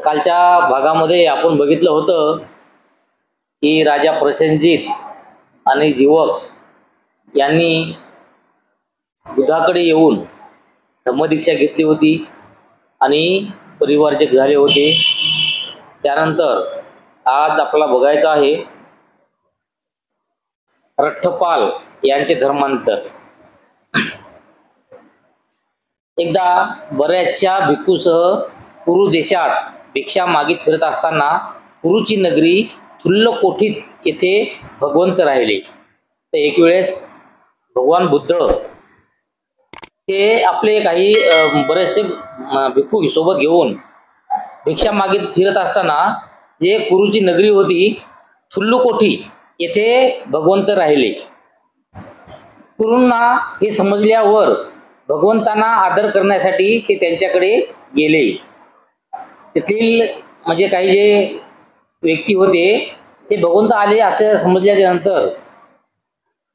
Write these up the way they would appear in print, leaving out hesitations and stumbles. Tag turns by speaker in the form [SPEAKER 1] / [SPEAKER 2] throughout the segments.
[SPEAKER 1] कालच्या भागामध्ये आपण बघितलं होतं की राजा प्रसेनजीत आणि जीवक यांनी बुद्धाकडे येऊन धम्मदीक्षा घेतली होती आणि परिवारजक झाले होते। त्यानंतर आज आपल्याला बघायचं आहे रठ्ठपाल यांचे धर्मांतर। एकदा बऱ्याचशा भिक्खूसह कुरु देशात भिक्षा मागित फिरत असताना कुरुची नगरी थुल्लकोठीत येथे भगवंत राहिले। तर एक वेळेस भगवान बुद्ध हे आपले काही बरेचसे भिक्खू सोबत घेऊन भिक्षा मागित फिरत असताना जे कुरुची नगरी होती थुल्लकोठी येथे भगवंत राहिले। कुरूंना हे समजल्यावर भगवंतांना आदर करण्यासाठी ते त्यांच्याकडे गेले। तेथील म्हणजे काही जे व्यक्ती होते ते भगवंत आले असे समजल्यानंतर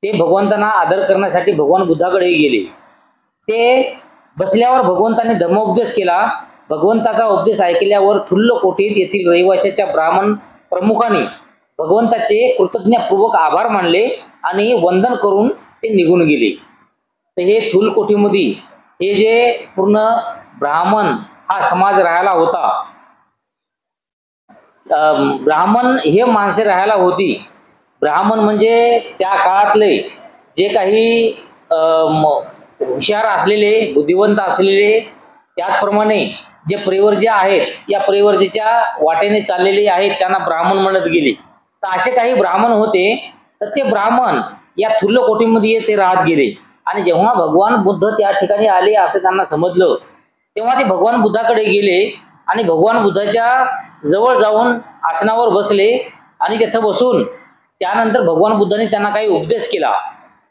[SPEAKER 1] ते भगवंतांना आदर करण्यासाठी भगवान बुद्धाकडे गेले। ते बसल्यावर भगवंतांनी धर्मोपदेश केला। भगवंताचा उपदेश ऐकल्यावर थुल्लकोठीत येथील रहिवाशाच्या ब्राह्मण प्रमुखांनी भगवंताचे कृतज्ञतापूर्वक आभार मानले आणि वंदन करून ते निघून गेले। तर हे थुल्लकोठीमध्ये हे जे पूर्ण ब्राह्मण हा समाज राहायला होता, ब्राह्मण हे माणसे राहायला होती। ब्राह्मण म्हणजे त्या काळातले जे काही हुशार असलेले बुद्धिवंत असलेले, त्याचप्रमाणे जे परिवर्ज्य आहेत या परिवर्जेच्या वाटेने चाललेले आहेत त्यांना ब्राह्मण म्हणत गेले। तर असे काही ब्राह्मण होते। तर ते ब्राह्मण या थुल्लकोठीमध्ये ते राहत गेले आणि जेव्हा भगवान बुद्ध त्या ठिकाणी आले असे त्यांना समजलं तेव्हा ते भगवान बुद्धाकडे गेले आणि भगवान बुद्धाच्या जवळ जाऊन आसनावर बसले आणि तिथे बसून त्यानंतर भगवान बुद्धांनी त्यांना काही उपदेश केला।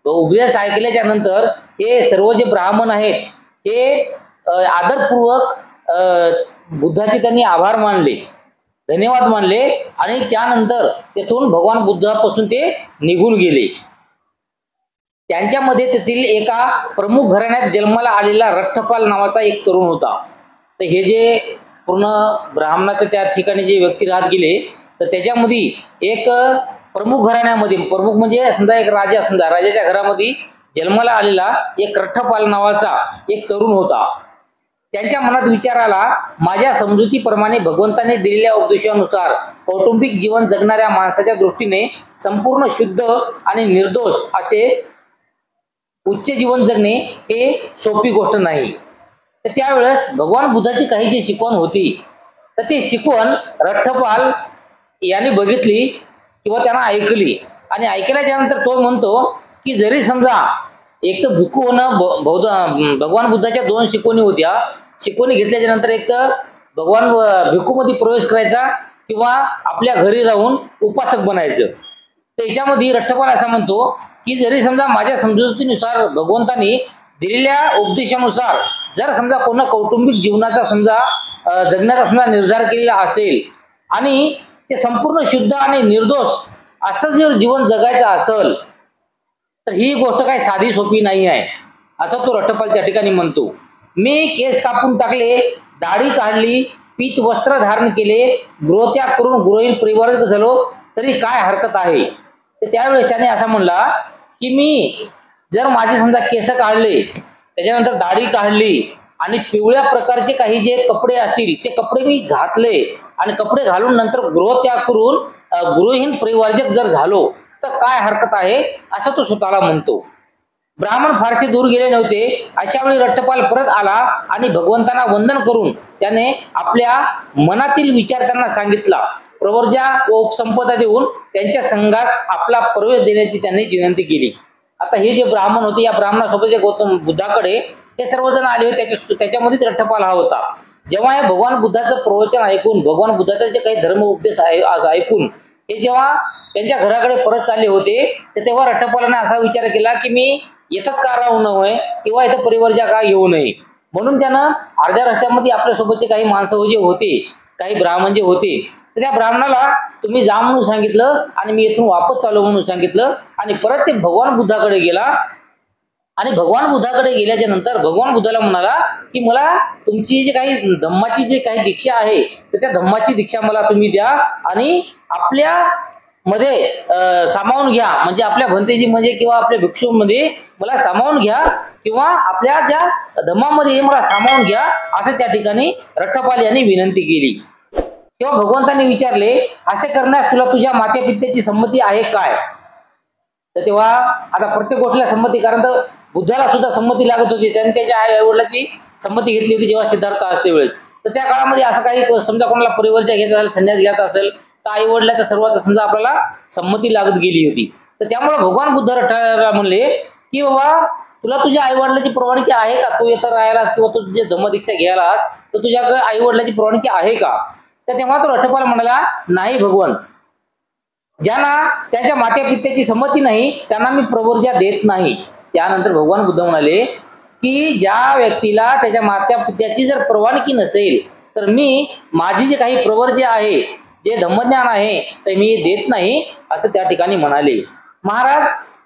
[SPEAKER 1] तो उपदेश ऐकल्याच्या नंतर हे सर्व जे ब्राह्मण आहेत हे आदरपूर्वक बुद्धाचे त्यांनी आभार मानले, धन्यवाद मानले आणि त्यानंतर तेथून भगवान बुद्धापासून ते निघून गेले। त्यांच्यामध्ये तेथील एका प्रमुख घराण्यात जन्माला आलेला रठ्ठपाल नावाचा एक तरुण होता। तर हे जे पूर्ण ब्राह्मणाचे त्या ठिकाणी जे व्यक्ती राहत गेले तर त्याच्यामध्ये एक प्रमुख घराण्यामध्ये, प्रमुख म्हणजे समजा एक राजा, समजा राजाच्या घरामध्ये जन्माला आलेला एक रठ्ठपाल नावाचा एक तरुण होता। त्यांच्या मनात विचार आला, माझ्या समजुतीप्रमाणे भगवंताने दिलेल्या उपदेशानुसार कौटुंबिक जीवन जगणाऱ्या माणसाच्या दृष्टीने संपूर्ण शुद्ध आणि निर्दोष असे उच्च जीवन जगणे हे सोपी गोष्ट नाही। तर त्यावेळेस भगवान बुद्धाची काही जी शिकवण होती तर ती शिकवण रठ्ठपाल याने बघितली किंवा त्यांना ऐकली आणि ऐकल्याच्या नंतर तो म्हणतो की जरी समजा एक तर भिक्खू होणं भगवान बुद्धाच्या दोन शिकवणी होत्या। शिकवणी घेतल्याच्या नंतर एक तर भगवान भिक्खूमध्ये प्रवेश करायचा किंवा आपल्या घरी राहून उपासक बनायचं। तर याच्यामध्ये रठ्ठपाल असा म्हणतो की जरी समजा माझ्या समजुतीनुसार भगवंतांनी दिलेल्या उपदेशानुसार जर समजा कोणा कौटुंबिक जीवनाचा समजा जगण्याचा समजा निर्धार केलेला असेल आणि ते संपूर्ण शुद्ध आणि निर्दोष असं जर जीवन जगायचं असेल तर ही गोष्ट काही साधी सोपी नाही आहे असं तो रठ्ठपाल त्या ठिकाणी म्हणतो। मी केस कापून टाकले, दाढी काढली, पीत वस्त्र धारण केले, गृहत्याग करून गृहीण परिवार झालो तरी काय हरकत आहे। तर त्यावेळेस त्याने असा म्हणला की मी जर माझे समजा केस काढले, त्याच्यानंतर दाढी काढली आणि पिवळ्या प्रकारचे काही जे कपडे असतील ते कपडे मी घातले आणि कपडे घालून नंतर गृहत्याग करून गृहहीन परिवारजक जर झालो तर काय हरकत आहे असं तो स्वतःला म्हणतो। ब्राह्मण फारसे दूर गेले नव्हते। अशा वेळी रठ्ठपाल परत आला आणि भगवंतांना वंदन करून त्याने आपल्या मनातील विचार त्यांना सांगितला, प्रवर्जा व उपसंपदा देऊन त्यांच्या संघात आपला प्रवेश देण्याची त्यांनी विनंती केली। आता हे जे ब्राह्मण होते या ब्राह्मणासोबत जे गौतम बुद्धाकडे ते सर्वजण आले होते, त्याच्यामध्येच रठ्ठपाल हा होता। जेव्हा हे भगवान बुद्धाचं प्रवचन ऐकून, भगवान बुद्धाचे जे काही धर्म उपदेश ऐकून हे जेव्हा त्यांच्या घराकडे परत चालले होते तर तेव्हा रठ्ठपालाने असा विचार केला की मी येतच का राहू नये किंवा इथं परिवर्जा का येऊ नये। म्हणून त्यानं अर्ध्या रस्त्यामध्ये आपल्यासोबतचे काही माणसं जे होते, काही ब्राह्मण जे होते, तर त्या ब्राह्मणाला तुम्ही जा म्हणून सांगितलं आणि मी इथून वापस चालू म्हणून सांगितलं आणि परत ते भगवान बुद्धाकडे गेला आणि भगवान बुद्धाकडे गेल्याच्या नंतर भगवान बुद्धाला म्हणाला की मला तुमची जी काही धम्माची जी काही दीक्षा आहे तर त्या धम्माची दीक्षा मला तुम्ही द्या आणि आपल्या मध्ये सामावून घ्या, म्हणजे आपल्या भंतेजी मध्ये किंवा आपल्या भिक्षूमध्ये मला सामावून घ्या किंवा आपल्या ज्या धम्मामध्ये मला सामावून घ्या, असं त्या ठिकाणी रट्टपाल यांनी विनंती केली. तेव्हा भगवंतांनी विचारले, असे करण्यास तुला तुझ्या माते पित्याची संमती आहे काय? तर तेव्हा आता प्रत्येक गोष्टीला संमती, कारण तर बुद्धाला सुद्धा संमती लागत होती, त्यांनी त्याच्या आई वडिलांची संमती घेतली होती जेव्हा सिद्धार्थ असते वेळेस. तर त्या काळामध्ये असं काही समजा कोणाला परिवर्तन घ्यायचं असेल, संन्यास घ्यायचा असेल तर आई वडिलांच्या सर्वात समजा आपल्याला संमती लागत गेली होती. तर त्यामुळे भगवान बुद्ध रट्टाला म्हणले की बाबा तुला तुझ्या आई वडिलांची परवानगी आहे का? तू येतं राहायलास किंवा तू तुझी धम्मदीक्षा घ्यायलास तर तुझ्याकडे आई वडिलांची परवानगी आहे का? तर तेव्हा तो रट्टपाल म्हणाला, नाही भगवान, ज्यांना त्यांच्या मात्या पित्याची संमती नाही त्यांना मी प्रवर्जा देत नाही. त्यानंतर भगवान बुद्ध म्हणाले की ज्या व्यक्तीला त्याच्या मात्या पित्याची जर परवानगी नसेल तर मी माझी जे काही प्रवर्जा आहे, जे धम्मज्ञान आहे ते मी देत नाही, असं त्या ठिकाणी म्हणाले. महाराज,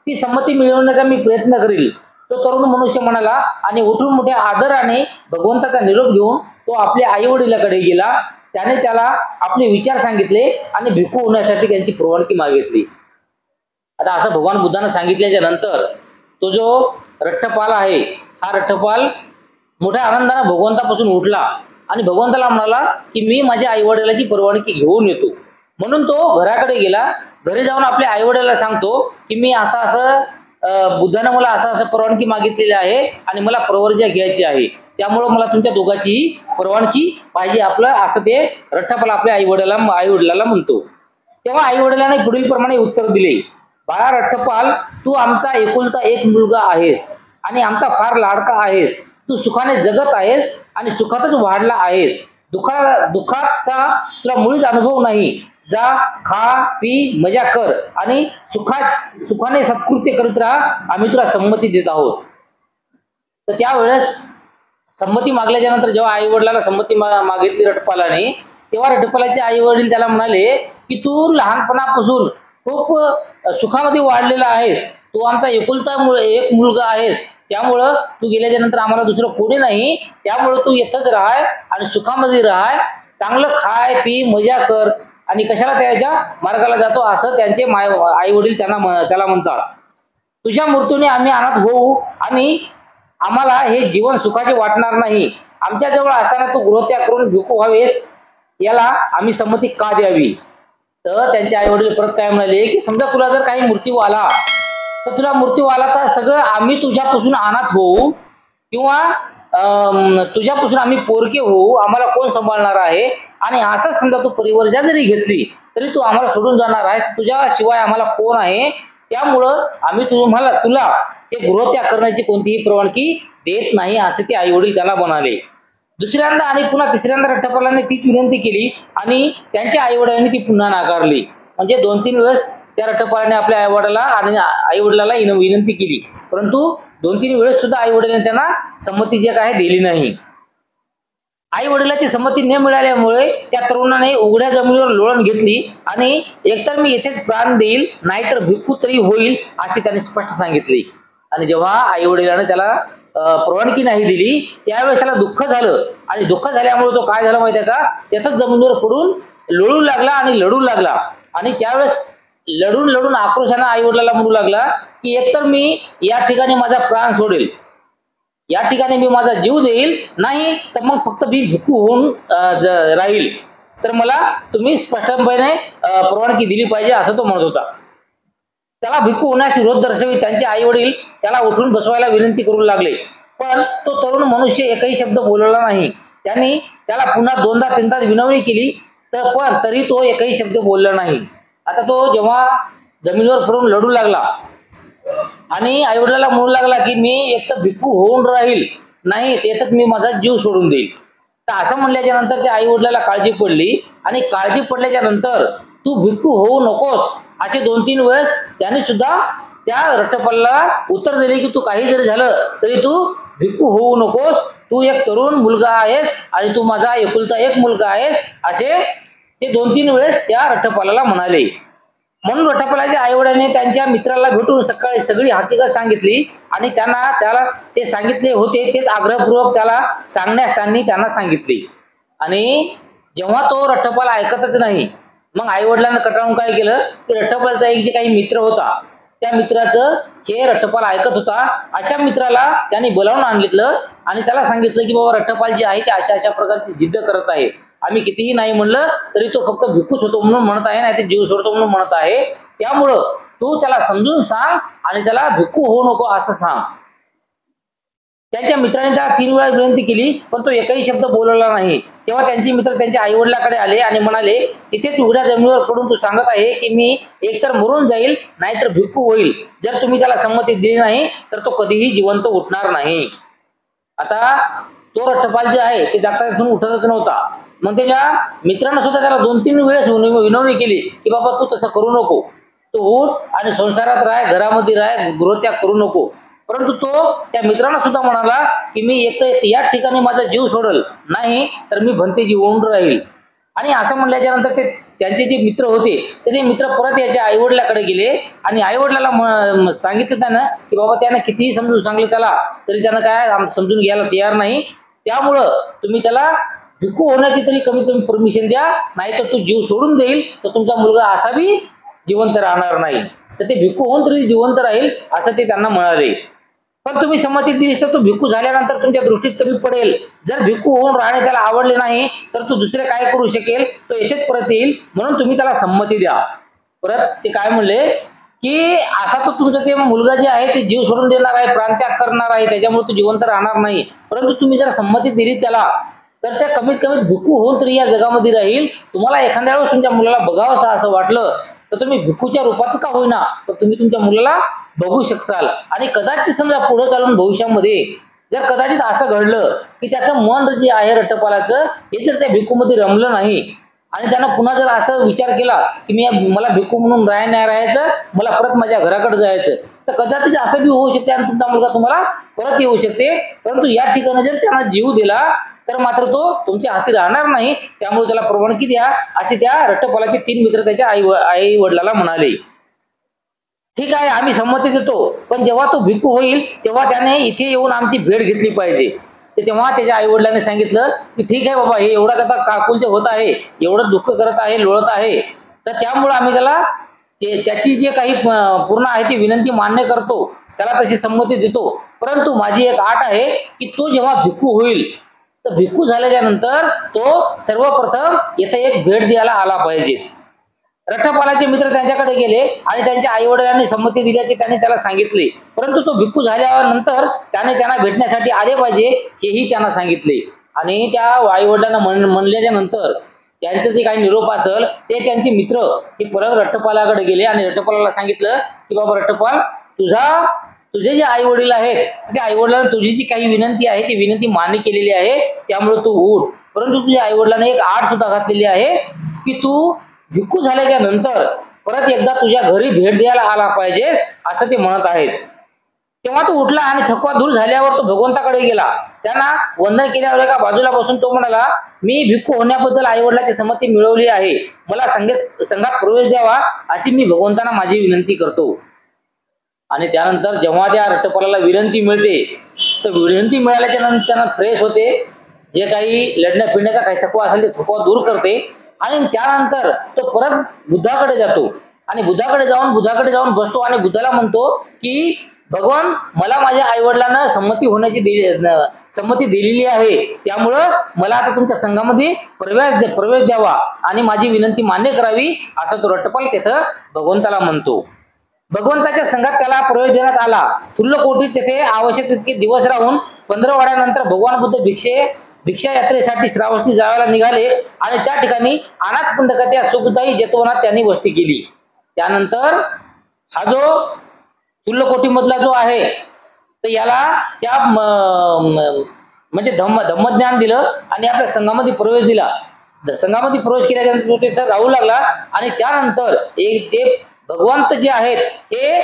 [SPEAKER 1] ती संमती मिळवण्याचा मी प्रयत्न करील, तो तरुण मनुष्य म्हणाला. आणि उठून मोठ्या आदराने भगवंताचा निरोप घेऊन तो आपल्या आई वडिलांकडे गेला. त्याने त्याला आपले विचार सांगितले आणि भिक्खू होण्यासाठी त्यांची परवानगी मागितली. आता असं भगवान बुद्धांना सांगितल्याच्या नंतर तो जो रट्टपाल आहे, हा रट्टपाल मोठ्या आनंदाने भगवंतापासून उठला आणि भगवंताला म्हणाला की मी माझ्या आई वडिलांची परवानगी घेऊन येतो. म्हणून तो घराकडे गेला. घरी जाऊन आपल्या आई वडिलांना सांगतो की मी असं असं बुद्धानं मला असं असं परवानगी मागितलेली आहे आणि मला प्रवर्जा घ्यायची आहे, त्यामुळे मला तुमच्या दोघांची परवानगी पाहिजे आपलं, असं ते रट्टपाल आपल्या आई वडिलांना म्हणतो. तेव्हा आई वडिलांनी पुढील प्रमाणे उत्तर दिले, बाळा रट्टपाल, तू आमचा एकुलता एक मुलगा आहेस आणि आमचा फार लाडका आहेस. तू सुखाने जगत आहेस आणि सुखातच वाढला आहेस. दुःखाचा तुला मुळीच अनुभव नाही. जा, खा, पी, मजा कर आणि सुखाने सत्कृत्य करीत राहा. आम्ही तुला संमती देत आहोत. तर त्यावेळेस संमती मागल्याच्या नंतर जेव्हा आई वडिलांना संमती मागितली रट्टपालाने, तेव्हा रट्टपालाचे आई वडील त्याला म्हणाले की तू लहानपणापासून खूप सुखामध्ये वाढलेला आहेस, तू आमचा एकुलता एक मुलगा आहेस, त्यामुळं तू गेल्याच्या नंतर आम्हाला दुसरं कोणी नाही, त्यामुळं तू येतच राहाय आणि सुखामध्ये राहाय, चांगलं खाय पी मजा कर आणि कशाला त्याच्या मार्गाला जातो, असं त्यांचे आई वडील त्याला म्हणतात. तुझ्या मृत्यूने आम्ही अनाथ होऊ आणि आम्हाला हे जीवन सुखाचे वाटणार नाही. आमच्या जवळ असताना तू गृहत्याग करून भिक्खू व्हावेस, याला आम्ही संमती का द्यावी? तर त्यांचे आई वडील परत काय म्हणाले की समजा तुला जर काही मृत्यू आला तर तर सगळं आम्ही तुझ्यापासून अनाथ होऊ किंवा तुझ्यापासून आम्ही पोरके होऊ, आम्हाला कोण सांभाळणार आहे? आणि असं समजा तू परिवर्जा जरी घेतली तरी तू आम्हाला सोडून जाणार आहे, तुझ्याशिवाय आम्हाला कोण आहे? त्यामुळं आम्ही तुला हे गृहत्याग करण्याची कोणतीही परवानगी देत नाही, असे ते आई वडील त्याला म्हणाले. दुसऱ्यांदा आणि पुन्हा तिसऱ्यांदा रट्टपालाने तीच विनंती केली आणि त्यांच्या आई वडिलांनी ती पुन्हा नाकारली. म्हणजे 2-3 वेळेस त्या रट्टपालाने आपल्या आई वडिलाला विनंती केली, परंतु 2-3 वेळेस सुद्धा आई वडिलांनी त्यांना संमती जे काय दिली नाही. आई वडिलांची संमती न मिळाल्यामुळे त्या तरुणाने उघड्या जमिनीवर लोळण घेतली आणि एकतर मी येथेच प्राण देईल, नाहीतर भिक्खू तरी होईल, असे त्याने स्पष्ट सांगितले. आणि जेव्हा आई वडिलांनी त्याला परवानगी नाही दिली त्यावेळेस त्याला दुःख झालं आणि दुःख झाल्यामुळे तो काय झाला माहिती आहे का, त्यातच जमिनीवर पडून लोळू लागला आणि लढू लागला. आणि त्यावेळेस लढून आक्रोशाने आई वडिलांना म्हणू लागला की एकतर मी या ठिकाणी माझा प्राण सोडेल, या ठिकाणी मी माझा जीव देईल, नाही तर मग फक्त मी भिक्खू होऊन राहील, तर मला तुम्ही स्पष्टपणे परवानगी दिली पाहिजे, असं तो म्हणत होता. त्याला भिक्खू होण्यास विरोध दर्शवित त्यांचे आई वडील त्याला उठून बसवायला विनंती करू लागले, पण तो तरुण मनुष्य एकही शब्द बोलला नाही. त्यांनी त्याला पुन्हा 2दा-3दा विनवणी केली पण तरी तो एकही शब्द बोलला नाही. आता तो जेव्हा जमिनीवर पडून लढू लागला आणि आई वडिलांना म्हणू लागला की मी एक तर भिक्खू होऊन राहील, नाही त्याच्यात मी माझा जीव सोडून देईल. तर असं म्हणल्याच्या नंतर त्या आई वडिलांना काळजी पडली आणि काळजी पडल्याच्या नंतर तू भिक्खू होऊ नकोस असे 2-3 वेळेस त्यांनी सुद्धा त्या रट्टपालाला उत्तर दिले की तू काही जरी झालं तरी तू भिक्खू होऊ नकोस, तू एक तरुण मुलगा आहेस आणि तू माझा एकुलता एक मुलगा आहेस, असे ते 2-3 वेळेस त्या रट्टपालाला म्हणाले. म्हणून रट्टपालाच्या आईवडिलांनी त्यांच्या मित्राला भेटून सकाळी सगळी हकीकत सांगितली आणि त्याला ते सांगितले होते तेच आग्रहपूर्वक त्याला सांगण्यास त्यांना सांगितले. आणि जेव्हा तो रट्टपाल ऐकतच नाही, मग आईवडिलांना कटाळून काय केलं की रट्टपालचा एक जे काही मित्र होता त्या मित्राचं हे रट्टपाल ऐकत होता, अशा मित्राला त्यांनी बोलावून आणलं आणि त्याला सांगितलं की बाबा रट्टपाल जे आहे ते अशा अशा प्रकारची जिद्द करत आहे, आम्ही कितीही नाही म्हणलं तरी तो फक्त भिक्खूच होतो म्हणून म्हणत आहे, नाही ते जीव सोडतो म्हणून म्हणत आहे, त्यामुळं तू त्याला समजून सांग आणि त्याला भिक्खू होऊ नको असं सांग. त्यांच्या मित्राने त्याला 3 वेळा विनंती केली पण तो एकही शब्द बोलवला नाही. तेव्हा त्यांचे मित्र त्यांच्या आई वडिलांकडे आले आणि म्हणाले, इथेच उघड्या जमिनीवर पडून तू सांगत आहे की मी एकतर मरून जाईल नाहीतर भिक्खू होईल. जर तुम्ही त्याला संमती दिली नाही तर तो कधीही जिवंत उठणार नाही. आता तो रट्टपाल जे आहे ते जागतातून उठतच नव्हता. मग त्याच्या मित्रांना सुद्धा त्याला 2-3 वेळेस विनवणी केली की बाबा तू तसं करू नको, तू उठ आणि संसारात राह, घरामध्ये राह, गृहत्याग करू नको. परंतु तो त्या मित्रांना सुद्धा म्हणाला की मी एक याच ठिकाणी माझा जीव सोडल, नाही तर मी भंते जीवन राहील. आणि असं म्हणल्याच्या नंतर त्यांचे जे मित्र होते ते मित्र परत याच्या आईवडिलाकडे गेले आणि आईवडिलाला सांगितलं त्यानं की बाबा त्यानं कितीही समजून सांगलं त्याला तरी त्यानं काय समजून घ्यायला तयार नाही, त्यामुळं तुम्ही त्याला भिक्खू होण्याची तरी कमीत कमी परमिशन द्या, नाही तर तो जीव सोडून देईल तर तुमचा मुलगा असा बी जिवंत राहणार नाही. तर ते भिक्खू होऊन तरी जिवंत राहील असं ते त्यांना म्हणाले. पण तुम्ही संमती दिलीस तर तो भिक्खू झाल्यानंतर तुमच्या दृष्टीत कमी पडेल. जर भिक्खू होऊन राहणे त्याला आवडले नाही तर तो दुसरे काय करू शकेल, तो येथेच परत येईल, म्हणून तुम्ही त्याला संमती द्या. परत ते काय म्हणले की असा तो तुमचा ते मुलगा जे आहे ते जीव सोडून देणार आहे, प्राणत्याग करणार आहे, त्याच्यामुळे तो जिवंत राहणार नाही. परंतु तुम्ही जर संमती दिली त्याला तर त्या कमीत कमीत भिक्खू होऊन तरी या जगामध्ये राहील. तुम्हाला एखाद्या वेळेस तुमच्या मुलाला बघावं असं वाटलं तर तुम्ही भिक्खूच्या रूपात का होईना तर तुम्ही तुमच्या मुलाला बघू शकाल. आणि कदाचित समजा पुढे चालून भविष्यामध्ये जर कदाचित असं घडलं की त्याचं मन जे आहे रट्टपालाचं हे जर त्या भिक्खूमध्ये रमलं नाही आणि त्यानं पुन्हा जर असं विचार केला की मला भिक्खू म्हणून नाही राहायचं, मला परत माझ्या घराकडे जायचं, तर कदाचित असं बी होऊ शकते आणि तुमचा मुलगा तुम्हाला परत येऊ शकते. परंतु या ठिकाणी जर त्यांना जीव दिला तर मात्र तो तुमच्या हाती राहणार नाही, त्यामुळे त्याला परवानगी द्या असे त्या रट्टपालाचे 3 मित्र त्याच्या आई वडिलाला म्हणाले. ठीक आहे, आम्ही संमती देतो, पण जेव्हा तो भिक्खू होईल तेव्हा त्याने इथे येऊन आमची भेट घेतली पाहिजे. तेव्हा त्याच्या आई वडिलांनी सांगितलं की ठीक आहे बाबा, हे एवढा आता काकुल जे होत आहे, एवढं दुःख करत आहे, लोळत आहे, तर त्यामुळे आम्ही त्याला त्याची जे काही पूर्ण आहे ती विनंती मान्य करतो, त्याला तशी संमती देतो. परंतु माझी एक अट आहे की तो जेव्हा भिक्खू होईल तर भिक्खू झाल्याच्या नंतर तो सर्वप्रथम येथे एक भेट द्यायला आला पाहिजे. रट्टपालाचे मित्र त्यांच्याकडे गेले आणि त्यांच्या आई वडिलांनी संमती दिल्याचे त्यांनी त्याला सांगितले. परंतु तो भिक्खू झाल्यानंतर त्यांना भेटण्यासाठी आले पाहिजे हेही त्यांना सांगितले. आणि त्या आई वडिलांना म्हणल्याच्या नंतर त्यांचं जे काही निरोप असेल ते त्यांचे मित्र हे परत रट्टपालाकडे गेले आणि रट्टपालाला सांगितलं की बाबा रट्टपाल, तुझे जे आई वडील आहेत त्या आई वडिलांना तुझी जी काही विनंती आहे ती विनंती मान्य केलेली आहे, त्यामुळे तू उठ. परंतु तुझ्या आई वडिलांना एक आठ सुद्धा घातलेली आहे की तू भिक्खू झाल्याच्या नंतर परत एकदा तुझ्या घरी भेट द्यायला आला पाहिजेस असं ते म्हणत आहेत. तेव्हा तो उठला आणि थकवा दूर झाल्यावर तो भगवंताकडे गेला. त्यांना वंदन केल्यावर एका बाजूला बसून तो म्हणाला, मी भिक्खू होण्याबद्दल आई वडिलांची संमती मिळवली आहे, मला संघात प्रवेश द्यावा अशी मी भगवंतांना माझी विनंती करतो. आणि त्यानंतर जेव्हा त्या रट्टपालाला विनंती मिळते तर विनंती मिळाल्याच्या नंतर त्यांना फ्रेश होते, जे काही लढण्या फिरण्याचा काही थकवा असेल ते थकवा दूर करते. आणि त्यानंतर तो परत बुद्धाकडे जातो आणि बुद्धाकडे जाऊन बसतो आणि बुद्धाला म्हणतो की भगवान, मला माझ्या आई वडिलांना संमती दिलेली आहे, त्यामुळं मला आता तुमच्या संघामध्ये प्रवेश द्यावा आणि माझी विनंती मान्य करावी असं तो रट्टपाल तिथं भगवंताला म्हणतो. भगवंताच्या संघात त्याला प्रवेश देण्यात आला. तुल्यकोटीत तेथे आवश्यक तितके दिवस राहून 15 वाड्यानंतर भगवान बुद्ध भिक्षा यात्रेसाठी श्रावस्ती जायला निघाले आणि त्या ठिकाणी अनाथपिंडकाच्या सुखदायी जेतवनात त्यांनी वस्ती केली. त्यानंतर हा जो तुल्यकोटी मधला जो आहे तर याला त्या म्हणजे धम्मज्ञान दिलं आणि आपल्या संघामध्ये प्रवेश दिला. संघामध्ये प्रवेश केल्यानंतर तो तिथं राहू लागला आणि त्यानंतर ते भगवंत जे आहेत हे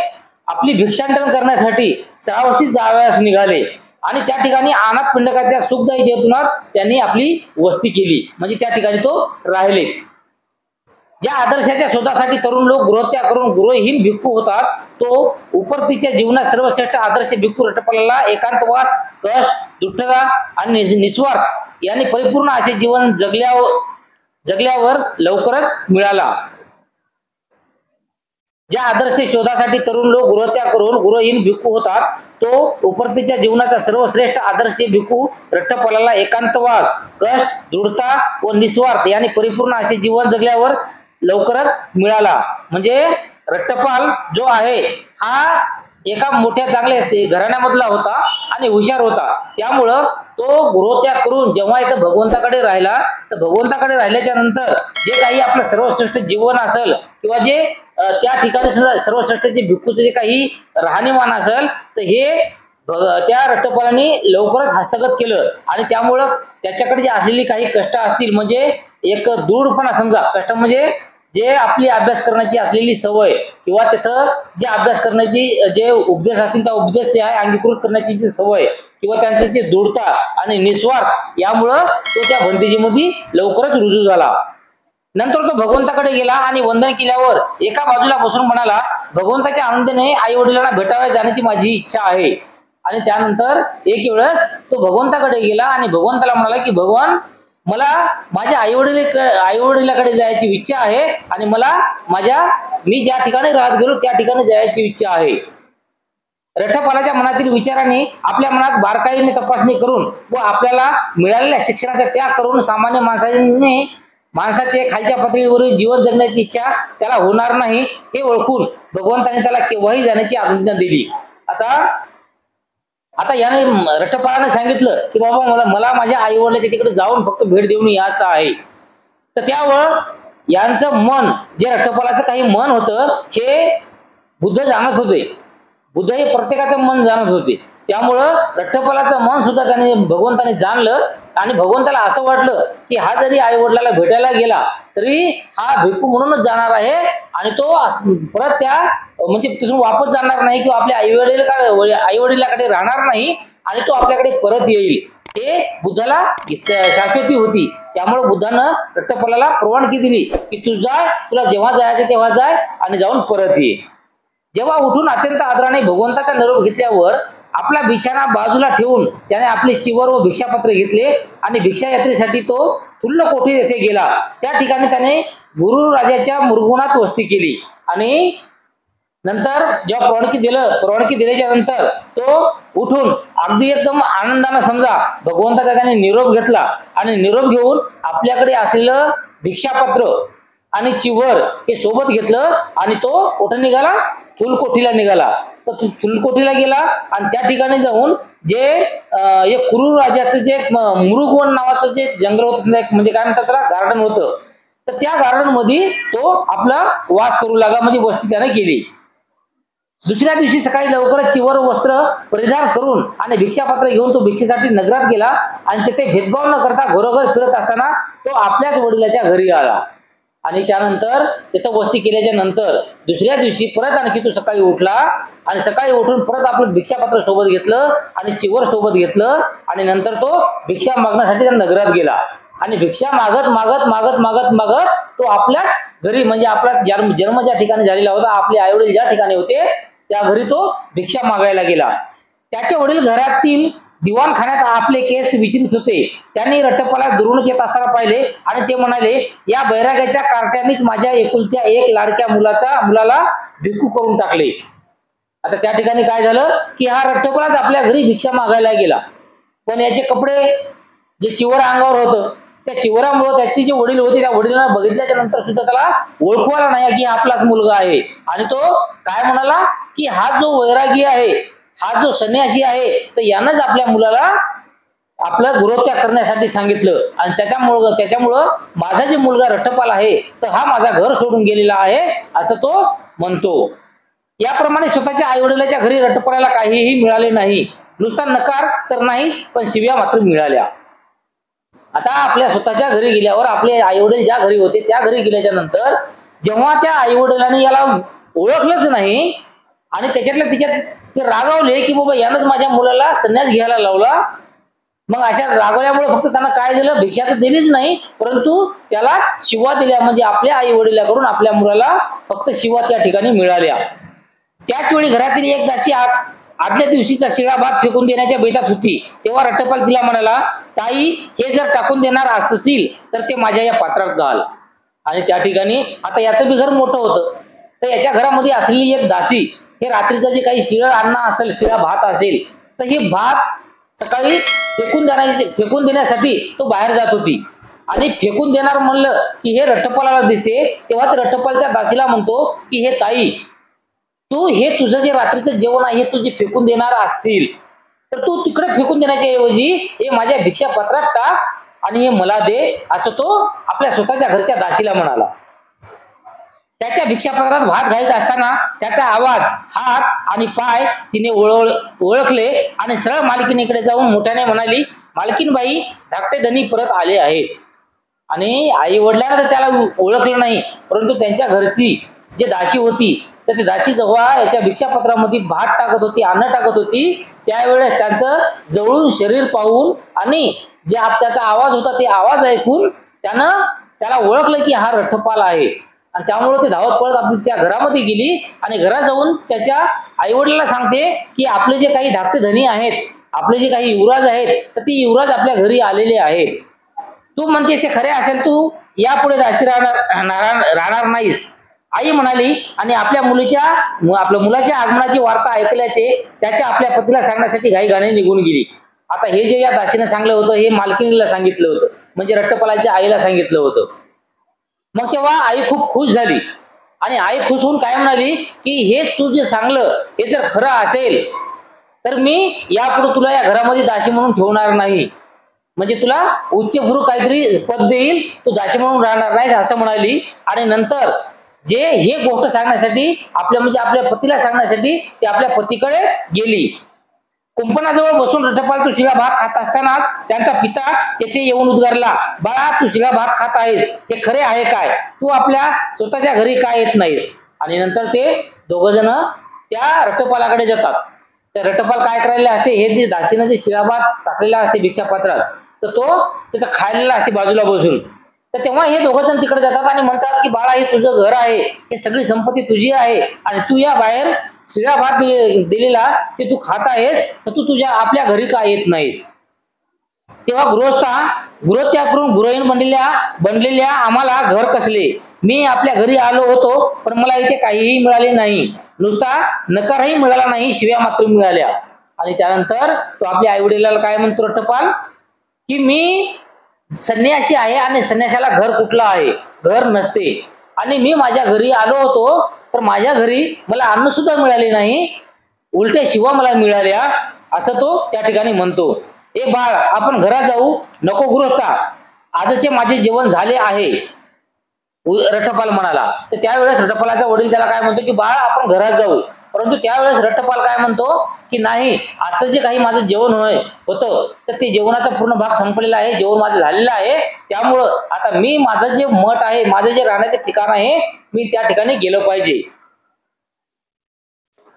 [SPEAKER 1] आपली भिक्षाटन करण्यासाठी श्रावस्ती जावयास निघाले आणि त्या ठिकाणी अनाथपिंडकाच्या सुखदायी जेतवनात त्यांनी आपली वस्ती केली, म्हणजे त्या ठिकाणी तो राहिले. ज्या आदर्शाच्या शोधासाठी तरुण लोक गृहत्याग करून गृहहीन भिक्खू होतात, तो उपरतीच्या जीवनात सर्वश्रेष्ठ आदर्श भिक्खू रट्टपालाला एकांतवास, कष्ट, दुष्टता आणि निस्वार्थ यांनी परिपूर्ण असे जीवन जगल्यावर लवकरच मिळाला. ज्या आदर्श शोधासाठी तरुण लोक गृहत्याग करून गृहहीन भिक्खू होतात, तो उपरतीच्या जीवनाचा सर्वश्रेष्ठ आदर्श भिक्खू रट्टपालाला एकांतवास, कष्ट, दृढता व निस्वार्थ यांनी परिपूर्ण असे जीवन जगल्यावर लवकरच मिळाला. म्हणजे रट्टपाल जो आहे हा एका मोठ्या चांगल्या घराण्यामधला होता आणि हुशार होता. त्यामुळं तो गृहत्याग करून जेव्हा इथं भगवंताकडे राहिला, तर भगवंताकडे राहिल्याच्या नंतर जे काही आपलं सर्वश्रेष्ठ जीवन असेल किंवा जे त्या ठिकाणी सर्वश्रेष्ठ जे भिक्खूचं जे काही राहणीमान असेल, तर हे त्या रट्टपालांनी लवकरच हस्तगत केलं. आणि त्यामुळं त्याच्याकडे जे असलेली काही कष्ट असतील, म्हणजे एक दृढपणा, समजा कष्ट म्हणजे जे आपली अभ्यास करण्याची असलेली सवय किंवा तिथं जे अभ्यास करण्याची जे उपदेश असतील त्या उपदेश ते आहे अंगीकृत करण्याची जी सवय किंवा त्यांची जी दृढता आणि निस्वार्थ यामुळं तो त्या भंतेजीमध्ये लवकरच रुजू झाला. नंतर तो भगवंताकडे गेला आणि वंदन केल्यावर एका बाजूला बसून म्हणाला, भगवंताच्या आनंदाने आई वडिलांना भेटावया जाण्याची माझी इच्छा आहे. आणि त्यानंतर एक वेळेस तो भगवंताकडे गेला आणि भगवंताला म्हणाला की भगवान, मला माझ्या आईवडिलाकडे जायची इच्छा आहे आणि मला मी ज्या ठिकाणी राहत गेलो त्या ठिकाणी जायची इच्छा आहे. रट्टपालाच्या मनातील विचाराने आपल्या मनात बारकाईने तपासणी करून व आपल्याला मिळालेल्या शिक्षणाचा त्याग करून सामान्य माणसाचे खालच्या पातळीवरील जीवन जगण्याची इच्छा त्याला होणार नाही हे ओळखून भगवंताने त्याला केव्हाही जाण्याची आज्ञा दिली. आता याने रट्टपालाने सांगितलं की बाबा मला माझ्या आई वडिलांच्या तिकडे जाऊन फक्त भेट देऊन यायचं आहे. तर त्यावर यांचं मन, जे रट्टपालाचं काही मन होतं, हे बुद्ध जाणत होते. बुद्ध हे प्रत्येकाचं मन जाणत होते. त्यामुळं रट्टपालाचं मन सुद्धा भगवंताने जाणलं आणि भगवंताला असं वाटलं की हा जरी आई वडिलाला भेटायला गेला तरी हा भिक्खू म्हणूनच जाणार आहे आणि तो परत त्या म्हणजे तिथून वापस जाणार नाही किंवा आपल्या आई वडिलाकडे राहणार नाही आणि तो आपल्याकडे परत येईल. हे बुद्धाला शाश्वती होती. त्यामुळे बुद्धानं रट्टपालाला परवानगी दिली की तू जाय, तुला जेव्हा जायचं तेव्हा जाय आणि जाऊन परत ये. जेव्हा उठून अत्यंत आदराने भगवंताचा निरोप घेतल्यावर आपला बिछाना बाजूला ठेवून त्याने आपले चिवर व भिक्षापत्र घेतले आणि भिक्षा यात्रेसाठी तो तुल्लकोठी येथे गेला. त्या ठिकाणी त्याने गुरु राजाच्या मुरगुणात वस्ती केली आणि नंतर जेव्हा परवानगी दिल्याच्या नंतर तो उठून अगदी एकदम आनंदाने समजा भगवंताचा त्याने निरोप घेतला आणि निरोप घेऊन आपल्याकडे असलेलं भिक्षापत्र आणि चिवर हे सोबत घेतलं आणि तो कुठे निघाला, तुलकोठीला निघाला. तर तुलकोठीला गेला आणि त्या ठिकाणी जाऊन जे एक कुरू राजाचं जे मुरुगवन नावाचं जे जंगल होतं, म्हणजे काय म्हणतात त्याला, गार्डन होतं, तर त्या गार्डन मध्ये तो आपला वास करू लागला, म्हणजे वस्ती त्याने केली. दुसऱ्या दिवशी सकाळी लवकरच चिवर वस्त्र परिधान करून आणि भिक्षापत्र घेऊन तो भिक्षेसाठी नगरात गेला आणि तिथे भेदभाव न करता घरोघर फिरत असताना तो आपल्याच वडिलाच्या घरी आला. आणि त्यानंतर तिथं वस्ती केल्याच्या नंतर दुसऱ्या दिवशी परत आणखी तो सकाळी उठला आणि सकाळी उठून परत आपलं भिक्षापत्र सोबत घेतलं आणि चिवर सोबत घेतलं आणि नंतर तो भिक्षा मागण्यासाठी त्या नगरात गेला आणि भिक्षा मागत मागत मागत मागत मागत तो आपल्याच घरी, म्हणजे आपला जन्म ज्या ठिकाणी झालेला होता, आपले आईवडील ज्या ठिकाणी होते त्या घरी तो भिक्षा मागायला गेला. त्याचे वडील घरातील दिवाणखान्यात आपले केस विचारित होते. त्यांनी रट्टपाला दुरून येत असताना पाहिले आणि ते म्हणाले, या बैराग्याच्या कार्ट्यानेच माझ्या एकुलत्या एक लाडक्या मुलाला भिक्खू करून टाकले. आता त्या ठिकाणी काय झालं की हा रट्टपालाच आपल्या घरी भिक्षा मागायला गेला, पण याचे कपडे जे चिवर अंगावर होतं त्या चिवरामुळे त्याचे जे वडील होते त्या वडिलांना बघितल्याच्या नंतर सुद्धा त्याला ओळखवायला नाही की आपलाच मुलगा आहे. आणि तो काय म्हणाला की हा जो वैरागी आहे, हा जो संन्यासी आहे, तर यानंच आपल्या मुलाला आपलं गृहत्याग करण्यासाठी सांगितलं आणि त्याच्यामुळं माझा जे मुलगा रट्टपाल आहे तर हा माझा घर सोडून गेलेला आहे असं तो म्हणतो. याप्रमाणे स्वतःच्या आई वडिलाच्या घरी रट्टपालाला काहीही मिळाले नाही. नुसता नकार तर नाही, पण शिव्या मात्र मिळाल्या. आता आपल्या स्वतःच्या घरी गेल्यावर आपले आई वडील ज्या घरी होते त्या घरी गेल्याच्या नंतर जेव्हा त्या आई वडिलांनी याला ओळखलंच नाही आणि त्याच्यात ते रागावले की बाबा यानंच माझ्या मुलाला संन्यास घ्यायला लावला, मग अशा रागवल्यामुळे फक्त त्यांना काय झालं, भिक्षा तर दिलीच नाही, परंतु त्यालाच शिवा दिल्या. म्हणजे आपल्या आई वडिलांकडून आपल्या मुलाला फक्त शिवा त्या ठिकाणी मिळाल्या. त्याच वेळी घरातील एक दासी आदल्या दिवशीचा शिळा भात फेकून देण्याच्या बेतात होती. तेव्हा रट्टपाल तिला म्हणाला, ताई, हे जर टाकून देणार असशील तर ते माझ्या या पात्रात घाल. आणि त्या ठिकाणी आता याचं बी घर मोठं होतं, तर याच्या घरामध्ये असलेली एक दासी हे रात्रीचं जे काही शिळं अन्न असेल, शिळा भात असेल, तर हे भात सकाळी फेकून देण्यासाठी तो बाहेर जात होती. आणि फेकून देणार म्हणलं की हे रट्टपालाला दिसते. तेव्हा ते रट्टपाल त्या दासीला म्हणतो की हे ताई, तू हे तुझं जे रात्रीचं जेवण आहे तू जे फेकून देणार असशील तर तू तिकडे फेकून देण्याच्या ऐवजी हे माझ्या भिक्षा पत्रात टाक आणि हे मला दे, असं तो आपल्या स्वतःच्या घरच्या दासीला म्हणाला. त्याच्या भिक्षापत्रात भात घालत असताना त्याचा आवाज, हात आणि पाय तिने ओळखले आणि सरळ मालकीणीकडे जाऊन मोठ्याने म्हणाली, मालकीनबाई, धाकटे धनी परत आले आहेत. आणि आई वडिलांना तर त्याला ओळखलं नाही, परंतु त्यांच्या घरची जी दासी होती तर ती दासी जेव्हा याच्या भिक्षापत्रामध्ये भात टाकत होती, अन्न टाकत होती, त्यावेळेस त्यांचं जवळून शरीर पाहून आणि जे त्याचा आवाज होता ते आवाज ऐकून त्याला ओळखलं की हा रट्टपाल आहे. आणि त्यामुळे ते धावत पळत आपली त्या घरामध्ये गेली आणि घरात जाऊन त्याच्या आईवडिलांना सांगते की आपले जे काही धाकटे धनी आहेत, आपले जे काही युवराज आहेत, तर ती युवराज आपल्या घरी आलेले आहेत. तू म्हणतेस ते खरे असेल, तू यापुढे दासी राहणार नाहीस, आई म्हणाली. आणि आपल्या मुलाच्या आगमनाची वार्ता ऐकल्याचे त्याच्या आपल्या पतीला सांगण्यासाठी घाईघाईने निघून गेली. आता हे जे या दासीने सांगलं होतं हे मालकिणीला सांगितलं होतं, म्हणजे रट्टपालाच्या आईला सांगितलं होतं. मग तेव्हा आई खूप खुश झाली आणि आई खुश होऊन काय म्हणाली की हे तू जे सांगलं हे जर खरं असेल तर मी यापुढे तुला या घरामध्ये दासी म्हणून ठेवणार नाही, म्हणजे तुला उच्चभ्रू काहीतरी पद देईल, तू दासी म्हणून राहणार नाही, असं म्हणाली. आणि नंतर जे हे गोष्ट सांगण्यासाठी आपल्या पतीला सांगण्यासाठी ती आपल्या पतीकडे गेली. कुंपणाजवळ बसून रट्टपाल तो शिळा भात खात असताना त्यांचा पिता तेथे येऊन उद्गारला, बाळा, तू शिळा भात खात आहेस, हे खरे आहे काय? तू आपल्या स्वतःच्या घरी काय येत नाहीस? आणि नंतर ते दोघ जण त्या रट्टपालाकडे जातात. त्या रट्टपाल काय करायला असते, हे जे दासीनं जे शिळा भात टाकलेला असते भिक्षापात्रात, तर तो तिथं खायला असते बाजूला बसून. तर तेव्हा हे दोघ जण तिकडे जातात आणि म्हणतात की बाळा, हे तुझं घर आहे, हे सगळी संपत्ती तुझी आहे आणि तू या बाहेर शिळा भात दिलेला ते तू खात आहेस, तर तू तुझ्या आपल्या घरी का येत नाहीस? तेव्हा गृहत्याग गृहीण बनलेल्या आम्हाला घर कसले? मी आपल्या घरी आलो होतो, पण मला इथे काहीही मिळाले नाही, नुसता नकारही मिळाला नाही, शिव्या मात्र मिळाल्या. आणि त्यानंतर तो आपल्या आई वडिलांना काय म्हणतो रट्टपाल की मी संन्यासी आहे आणि संन्यासाला घर कुठलं आहे? घर नसते. आणि मी माझ्या घरी आलो होतो तर माझ्या घरी मला अन्न सुद्धा मिळाले नाही, उलट्या शिवा मला मिळाल्या, असं तो त्या ठिकाणी म्हणतो. ए बाळ, आपण घरात जाऊ. नको गृहस्था, आजचे माझे जेवण झाले आहे, रट्टपाल म्हणाला. तर त्यावेळेस रट्टपालाचा वडील त्याला काय म्हणतो की बाळ, आपण घरात जाऊ. परंतु त्यावेळेस रट्टपाल काय म्हणतो की नाही, आता जे काही माझं जेवण होतं तर ते जेवणाचा पूर्ण भाग संपलेला आहे, जेवण माझं झालेलं आहे, त्यामुळं आता मी माझं जे मठ आहे, माझं जे राहण्याचे ठिकाण आहे, मी त्या ठिकाणी गेलो पाहिजे.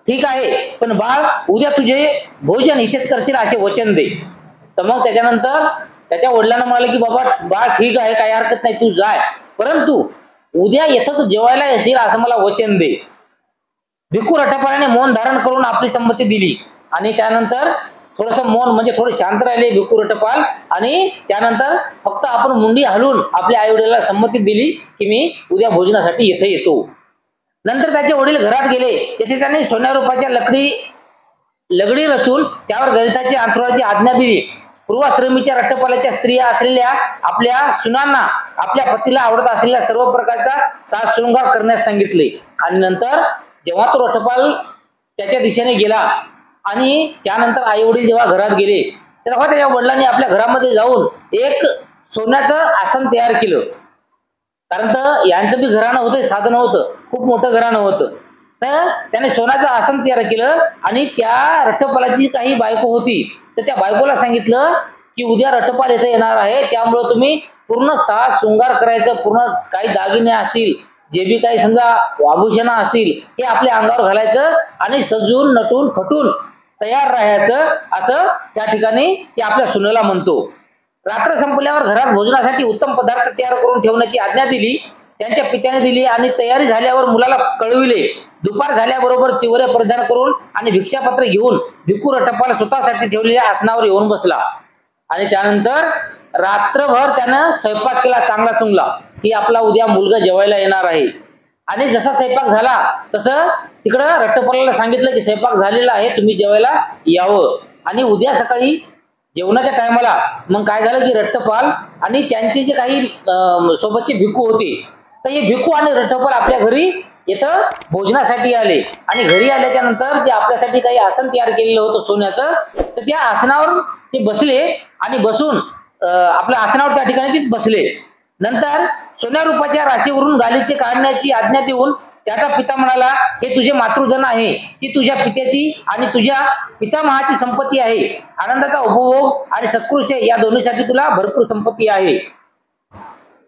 [SPEAKER 1] ठीक आहे, पण बाळ, उद्या तुझे भोजन इथेच करशील असे वचन दे. तर मग त्याच्यानंतर त्याच्या वडिलांना म्हणाले की बाबा बाळ, ठीक आहे, काही हरकत नाही, तू जाय, परंतु उद्या येथं तू जेवायला येशील असं मला वचन दे. भिक्खू रट्टपालाने मौन धारण करून आपली संमती दिली आणि त्यानंतर थोडस मौन म्हणजे थोडे शांत राहिले भिक्खू रट्टपाल. आणि त्यानंतर फक्त आपण मुंडी हलवून आपल्या आई वडिलांना संमती दिली की मी उद्या भोजनासाठी येथे येतो. नंतर त्याचे वडील घरात गेले. तेथे त्यांनी सोन्या रुपयाच्या लगडी रचून त्यावर गणिताची अंतराची आज्ञा दिली. पूर्वाश्रमीच्या रट्टपालाच्या स्त्रिया असलेल्या आपल्या सुनांना आपल्या पतीला आवडत असलेल्या सर्व प्रकारचा साज शृंगार करण्यास सांगितले. आणि नंतर जेव्हा तो रट्टपाल त्याच्या दिशेने गेला आणि त्यानंतर आई वडील जेव्हा घरात गेले तेव्हा त्याच्या वडिलांनी आपल्या घरामध्ये जाऊन एक सोन्याचं आसन तयार केलं. कारण तर यांचं बी घराणं होतं, साधन होतं, खूप मोठं घराणं होतं. तर त्याने सोन्याचं आसन तयार केलं आणि त्या रट्टपालाची काही बायको होती तर त्या बायकोला सांगितलं की उद्या रट्टपाल इथे येणार आहे, त्यामुळे तुम्ही पूर्ण साज शृंगार करायचं, पूर्ण काही दागिने असतील, जे बी काही समजा आभूषणं असतील हे आपल्या अंगावर घालायचं आणि सजून नटून खटून तयार राहायचं असं त्या ठिकाणी ते आपल्या सुनेला म्हणतो. रात्र संपल्यावर घरात भोजनासाठी उत्तम पदार्थ तयार करून ठेवण्याची आज्ञा दिली. त्यांच्या पित्याने दिली आणि तयारी झाल्यावर मुलाला कळविले. दुपार झाल्याबरोबर चिवरे परिधान करून आणि भिक्षापत्र घेऊन भिक्खू रट्टपाल स्वतःसाठी ठेवलेल्या आसनावर येऊन बसला. आणि त्यानंतर रात्रभर त्यानं स्वयंपाक केला चांगला चुंगला, की आपला उद्या मुलगा जेवायला येणार आहे. आणि जसा स्वयंपाक झाला तसं तिकडं रट्टपालाला सांगितलं की स्वयंपाक झालेला आहे, तुम्ही जेवायला यावं. आणि उद्या सकाळी जेवणाच्या टायमाला मग काय झालं की रट्टपाल आणि त्यांचे जे काही सोबतचे भिक्खू होते, तर हे भिक्खू आणि रट्टपाल आपल्या घरी इथं भोजनासाठी आले. आणि घरी आल्याच्या नंतर जे आपल्यासाठी काही आसन तयार केलेलं होतं सोन्याचं, तर त्या आसनावर ते बसले आणि बसून आपल्या आसनावर त्या ठिकाणी ते बसले. नंतर सोन्या रूपाच्या राशीवरून गालिचे काढण्याची आज्ञा देऊन त्याचा पिता म्हणाला, हे तुझे मातृधन आहे, ती तुझ्या पित्याची आणि तुझ्या पितामहाची संपत्ती आहे. आनंदाचा उपभोग आणि सत्कृष्य या दोन्हीसाठी तुला भरपूर संपत्ती आहे.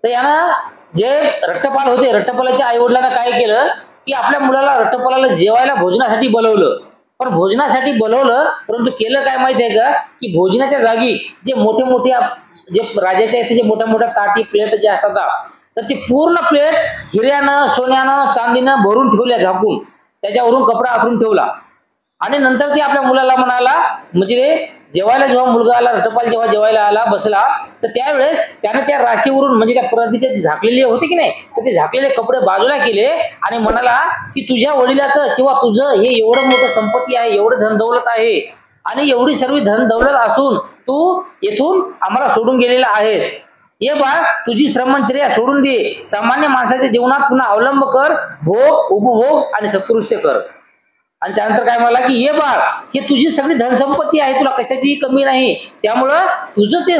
[SPEAKER 1] तर यानं जे रट्टपाल होते, रट्टपालाच्या आई वडिलांना काय केलं की आपल्या मुलाला रट्टपालाला जेवायला भोजनासाठी बोलवलं. पण भोजनासाठी बोलवलं, परंतु केलं काय माहिती आहे का, की भोजनाच्या जागी जे मोठे मोठे जे राजाच्या इथे जे मोठ्या मोठ्या ताटी प्लेट जे असतात, तर ती पूर्ण प्लेट हिऱ्यानं सोन्यानं चांदीनं भरून ठेवल्या झाकून, त्याच्यावरून कपडा आखरून ठेवला. आणि नंतर ती आपल्या मुलाला म्हणाला, म्हणजे जेवायला जेव्हा मुलगा आला, रट्टपाल जेव्हा जेवायला आला बसला, तर त्यावेळेस त्याने त्या राशीवरून म्हणजे त्या परतीचे झाकलेले होते की नाही, तर ते झाकलेले कपडे बाजूला केले आणि म्हणाला की तुझ्या वडिलाचं किंवा तुझं हे एवढं मोठं संपत्ती आहे, एवढं धनदौलत आहे आणि एवढी सर्व धनदौलत असून तू येथून आम्हाला सोडून गेलेला आहेस. ये बाळ, तुझी श्रमचर्या सोडून दे, सामान्य माणसाच्या जीवनात पुन्हा अवलंब कर, भोग उपभोग आणि सत्कृष्य कर. आणि त्यानंतर काय म्हणाला की ये बाळ, ही तुझी सगळी धनसंपत्ती आहे, तुला कशाचीही कमी नाही, त्यामुळं तुझं ते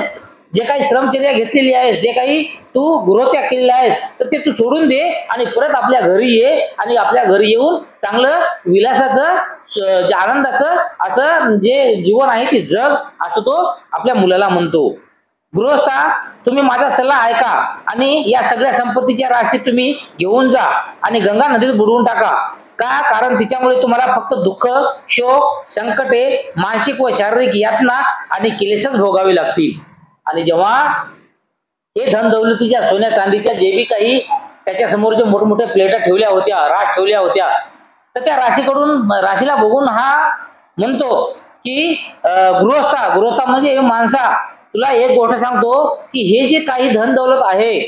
[SPEAKER 1] जे काही श्रमचर्या घेतलेली आहेस, जे काही तू गृहत्याग केलेला आहेस, तर ते तू सोडून दे आणि परत आपल्या घरी ये. आणि आपल्या घरी येऊन चांगलं विलासाचं जे आनंदाचं असं जे जीवन आहे ते जग, असं तो आपल्या मुलाला म्हणतो. गृहस्था, तुम्ही माझा सल्ला ऐका आणि या सगळ्या संपत्तीच्या राशी तुम्ही घेऊन जा आणि गंगा नदीत बुडवून टाका. का? कारण तिच्यामुळे तुम्हाला फक्त दुःख, शोक, संकटे, मानसिक व शारीरिक यातना आणि क्लेशच भोगावे लागतील. आणि जेव्हा हे धन दौलतीच्या सोन्या चांदीच्या जे बी काही त्याच्या समोर जे मोठमोठ्या प्लेटा ठेवल्या होत्या, राख ठेवल्या होत्या, तर त्या राशीला बघून हा म्हणतो की गृहस्था म्हणजे माणसा, तुला एक गोष्ट सांगतो की हे जे काही धन दौलत आहे,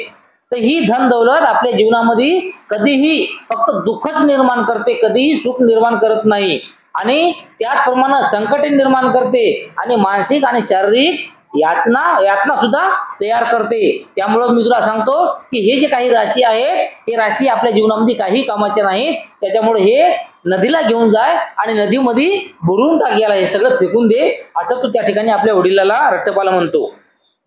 [SPEAKER 1] तर ही धन दौलत आपल्या जीवनामध्ये कधीही फक्त दुःखच निर्माण करते, कधीही सुख निर्माण करत नाही. आणि त्याचप्रमाणे संकटे निर्माण करते आणि मानसिक आणि शारीरिक यातना सुद्धा तयार करते. त्यामुळं मी तुला सांगतो की हे जे काही राशी आहे, हे राशी आपल्या जीवनामध्ये काही कामाचे नाही. त्याच्यामुळे हे नदीला घेऊन जाय आणि नदीमध्ये बुडवून टाक, याला हे सगळं फेकून दे, असं तू त्या ठिकाणी आपल्या वडिलाला रट्टपाला म्हणतो.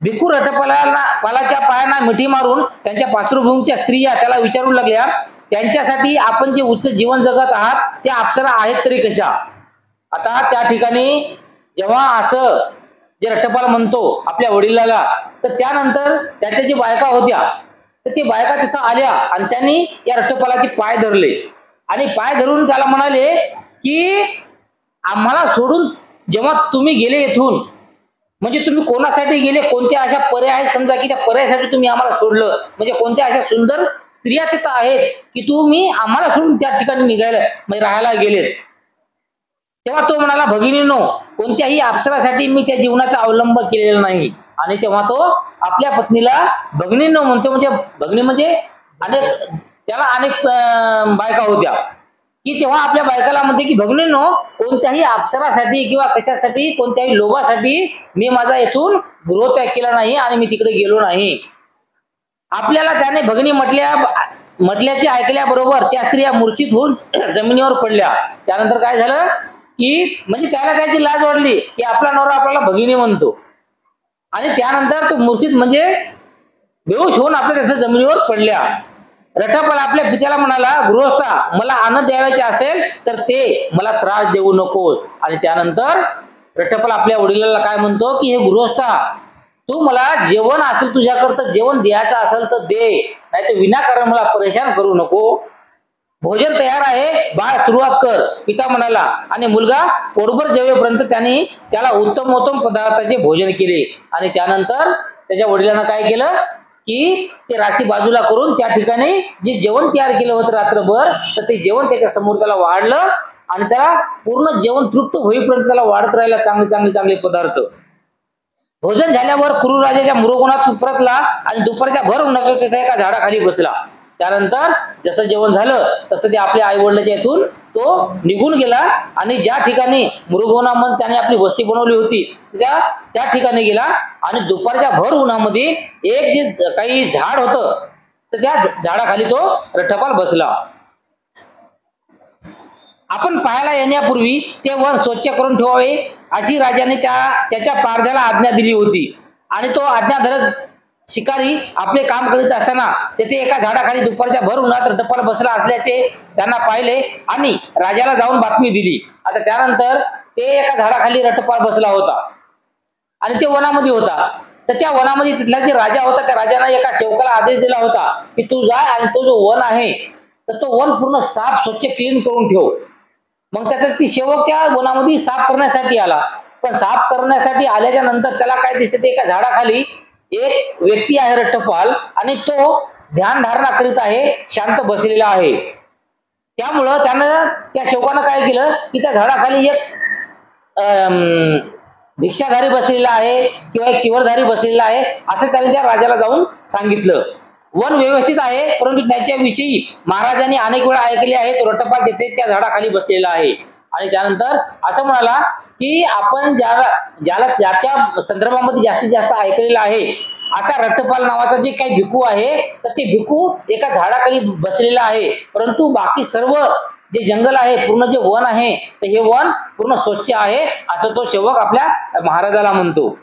[SPEAKER 1] भिक्खू रट्टपालाच्या पायांना मिठी मारून त्यांच्या पार्श्वभूमीच्या स्त्रिया त्याला विचारू लागल्या, त्यांच्यासाठी आपण जे उच्च जीवन जगत आहात ते अप्सरा आहेत तरी कशा? आता त्या ठिकाणी जेव्हा असं जे रट्टपाल म्हणतो आपल्या वडिलाला, तर त्यानंतर त्याच्या जी बायका होत्या, तर ती बायका तिथं आल्या आणि त्यांनी या रट्टपालाचे पाय धरले आणि पाय धरून त्याला म्हणाले की आम्हाला सोडून जेव्हा तुम्ही गेले इथून, म्हणजे तुम्ही कोणासाठी गेले, कोणत्या अशा पर्याय आहेत, समजा की त्या पर्यायासाठी तुम्ही आम्हाला सोडलं, म्हणजे कोणत्या अशा सुंदर स्त्रिया तिथं आहेत की तुम्ही आम्हाला सोडून त्या ठिकाणी निघायला म्हणजे राहायला गेलेत. तेव्हा तो म्हणाला, भगिनींनो, कोणत्याही अप्सरासाठी मी त्या जीवनाचा अवलंब केलेला नाही. आणि तेव्हा तो आपल्या पत्नीला भगिनींनो म्हणतो, म्हणजे भगिनी म्हणजे अनेक बायका होत्या, की तेव्हा आपल्या बायकाला म्हणते की भगिनींनो, कोणत्याही अप्सरासाठी किंवा कशासाठी, कोणत्याही लोभासाठी मी माझा येथून गृहत्याग केला नाही आणि मी तिकडे गेलो नाही. आपल्याला त्याने भगिनी म्हटल्याचे ऐकल्याबरोबर त्या स्त्रिया मूर्छित होऊन जमिनीवर पडल्या. त्यानंतर काय झालं की म्हणजे त्याला त्याची लाज वाटली की आपला नवरा आपल्याला भगिनी म्हणतो. आणि त्यानंतर तो मूर्छित म्हणजे बेहोश होऊन आपल्या तिथे जमिनीवर पडल्या. रट्टपाल आपल्या पित्याला म्हणाला, गृहस्था, मला आनंद द्यावायचे असेल तर ते मला त्रास देऊ नकोस. आणि त्यानंतर रट्टपाल आपल्या वडिलांना काय म्हणतो की हे गृहस्था, तू मला जेवण असेल तुझ्याकडं जेवण द्यायचं असेल तर दे, नाही तर विनाकारण मला परेशान करू नको. भोजन तयार आहे, बाळ सुरुवात कर, पिता म्हणाला. आणि मुलगा पोटभर जेवेपर्यंत त्यांनी त्याला उत्तमोत्तम पदार्थाचे भोजन केले. आणि त्यानंतर त्याच्या वडिलांना काय केलं की ते राशी बाजूला करून त्या ठिकाणी जे जेवण तयार केलं होतं रात्रभर, तर ते जेवण त्याच्या समोर त्याला वाढलं आणि त्याला पूर्ण जेवण तृप्त होईपर्यंत त्याला वाढत राहिला चांगले पदार्थ. भोजन झाल्यावर कुरु राजाच्या मुरुगुणात परतला आणि दुपारच्या भर उन्हात एका झाडाखाली बसला. त्यानंतर जसं जेवण झालं तसं ते आपल्या आई वडिलांच्या इथून तो निघून गेला आणि ज्या ठिकाणी मृगवनामध्ये त्याने आपली वस्ती बनवली होती त्या ठिकाणी गेला. आणि दुपारच्या भर उन्हामध्ये एक जे काही झाड होतं तर त्या झाडाखाली तो रठपाल बसला. आपण पाहायला येण्यापूर्वी ते वन स्वच्छ करून ठेवावे अशी राजाने त्याच्या पारध्याला आज्ञा दिली होती. आणि तो आज्ञाधरक शिकारी आपले काम करीत असताना तेथे एका झाडाखाली दुपारच्या भर उन्हात रठपाल बसला असल्याचे त्यांना पाहिले आणि राजाला जाऊन बातमी दिली. आता त्यानंतर ते एका झाडाखाली रठपाल बसला होता आणि ते वनामध्ये होता. तर त्या वनामध्ये तिथला जे राजा होता त्या राजाने एका सेवकाला आदेश दिला होता की तू जा आणि तो जो वन आहे तर तो वन पूर्ण साफ स्वच्छ क्लीन करून ठेव. मग त्याचा ती सेवक त्या वनामध्ये साफ करण्यासाठी आला. पण साफ करण्यासाठी आल्याच्या नंतर त्याला काय दिसते ते एका झाडाखाली एक व्यक्ती आहे रठपाल आणि तो ध्यान धारणा करीत आहे, शांत बसलेला आहे. त्यामुळं त्यानं त्या सेवकानं काय केलं की त्या झाडाखाली एक भिक्षाधारी बसलेला आहे किंवा एक चिवरधारी बसलेला आहे असं त्याने त्या राजाला जाऊन सांगितलं. वन व्यवस्थित आहे परंतु त्याच्याविषयी महाराजांनी अनेक वेळा ऐकले आहे. तो रठपाल तिथे त्या झाडाखाली बसलेला आहे. आणि त्यानंतर असं म्हणाला की आपण ज्याच्या संदर्भामध्ये जास्तीत जास्त ऐकलेलं आहे असा रठपाल नावाचा जे काही भिक्खू आहे तर ते भिक्खू एका झाडाखाली बसलेला आहे. परंतु बाकी सर्व जे जंगल आहे पूर्ण जे वन आहे तर हे वन पूर्ण स्वच्छ आहे असं तो सेवक आपल्या महाराजाला म्हणतो.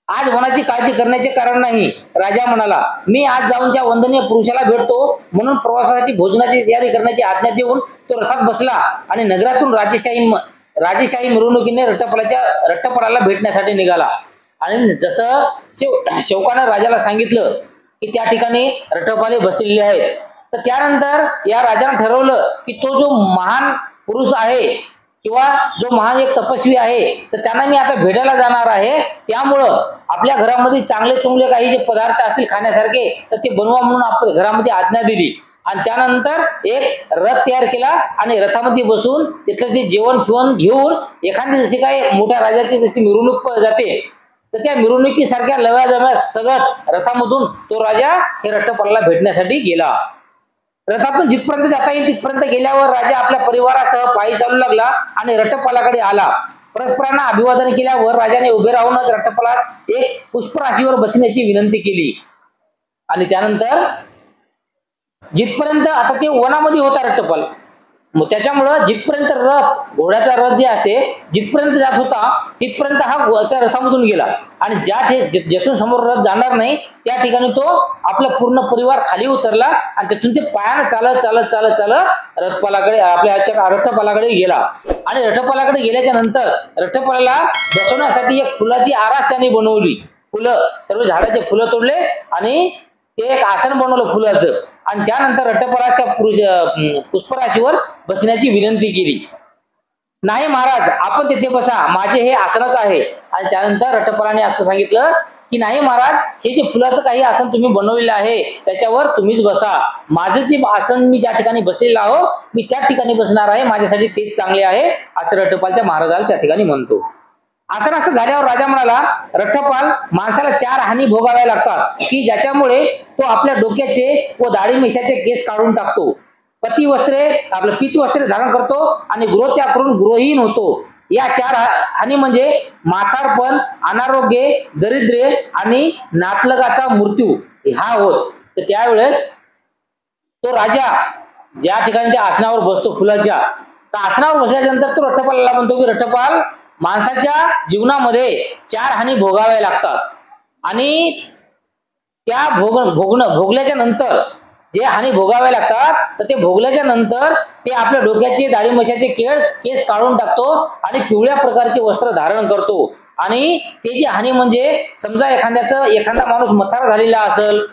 [SPEAKER 1] आज वनाची काळजी करण्याचे कारण नाही, राजा म्हणाला. मी आज जाऊन त्या वंदनीय पुरुषाला भेटतो म्हणून प्रवासासाठी भोजनाची तयारी करण्याची आज्ञा देऊन तो रथात बसला आणि नगरातून राजेशाही मिरवणुकीने रठपालाला भेटण्यासाठी निघाला. आणि जसं सेवकानं राजाला सांगितलं की त्या ठिकाणी रठपाले बसलेले आहेत तर त्यानंतर या राजानं ठरवलं की तो जो महान पुरुष आहे किंवा जो महान एक तपस्वी आहे तर त्यांना मी आता भेटायला जाणार आहे. त्यामुळं आपल्या घरामध्ये चांगले काही जे पदार्थ असतील खाण्यासारखे तर ते बनवा म्हणून आपल्या घरामध्ये आज्ञा दिली. आणि त्यानंतर एक रथ तयार केला आणि रथामध्ये बसून तिथलं ते जेवण फिवण घेऊन एखादी जशी काही मोठ्या राजाची जशी मिरवणूक जाते तर त्या मिरवणुकीसारख्या लव्याजम्या सगट रथामधून तो राजा हे रठपालाला भेटण्यासाठी गेला. रथातून जिथपर्यंत जाता येईल तिथपर्यंत गेल्यावर राजा आपल्या परिवारासह पायी चालू लागला आणि रठपालाकडे आला. परस्परांना अभिवादन केल्यावर राजाने उभे राहूनच रठपालास एक पुष्पराशीवर बसण्याची विनंती केली. आणि त्यानंतर जिथपर्यंत आता ते वनामध्ये होता रठपाल मग त्याच्यामुळं जिथपर्यंत रथ घोड्याचा रथ जे असते जिथपर्यंत जात होता तिथपर्यंत हा त्या रथामधून गेला. आणि जेथून समोर रथ जाणार नाही त्या ठिकाणी तो आपला पूर्ण परिवार खाली उतरला आणि तिथून ते पायानं चालत रथपालाकडे आपल्या रठपालाकडे गेला. आणि रठपालाकडे गेल्याच्या नंतर रठपालाला बसवण्यासाठी एक फुलाची आरास त्याने बनवली. फुलं सर्व झाडाचे फुलं तोडले आणि ते एक आसन बनवलं फुलाचं. आणि त्यानंतर रठपालाच्या पुष्पराशीवर बसण्याची विनंती केली. नाही महाराज आपण तिथे बसा, माझे हे आसनच आहे. आणि त्यानंतर रठपालाने असं सांगितलं की नाही महाराज हे जे फुलाचं काही आसन तुम्ही बनवलेलं आहे त्याच्यावर तुम्हीच बसा. माझं जे आसन मी ज्या ठिकाणी बसलेलं आहो मी त्या ठिकाणी बसणार आहे, माझ्यासाठी तेच चांगले आहे असं रठपाल त्या महाराजाला त्या ठिकाणी म्हणतो. असं नसतं झाल्यावर राजा म्हणाला रठपाल माणसाला 4 हानी भोगाव्या लागतात की ज्याच्यामुळे तो आपल्या डोक्याचे व दाढी मिशाचे केस काढून टाकतो, पीत वस्त्रे धारण करतो आणि गृहत्याग करून गृहहीन होतो. या 4 हानी म्हणजे म्हातारपण, अनारोग्य, दरिद्र्य आणि नातलगाचा मृत्यू हा होत. तर त्यावेळेस तो राजा ज्या ठिकाणी त्या आसनावर बसतो फुलाच्या तर आसनावर बसल्यानंतर तो रठपालाला म्हणतो की रठपाल माणसाच्या जीवनामध्ये 4 हानी भोगाव्या लागतात आणि त्या भोगल्याच्या नंतर जे हानी भोगाव्या लागतात तर ते भोगल्याच्या नंतर ते आपल्या डोक्याचे दाढी मिशाचे केस काढून टाकतो आणि पिवळ्या प्रकारचे वस्त्र धारण करतो. आणि ते जे हानी म्हणजे समजा एखादा माणूस म्हातारा झालेला असेल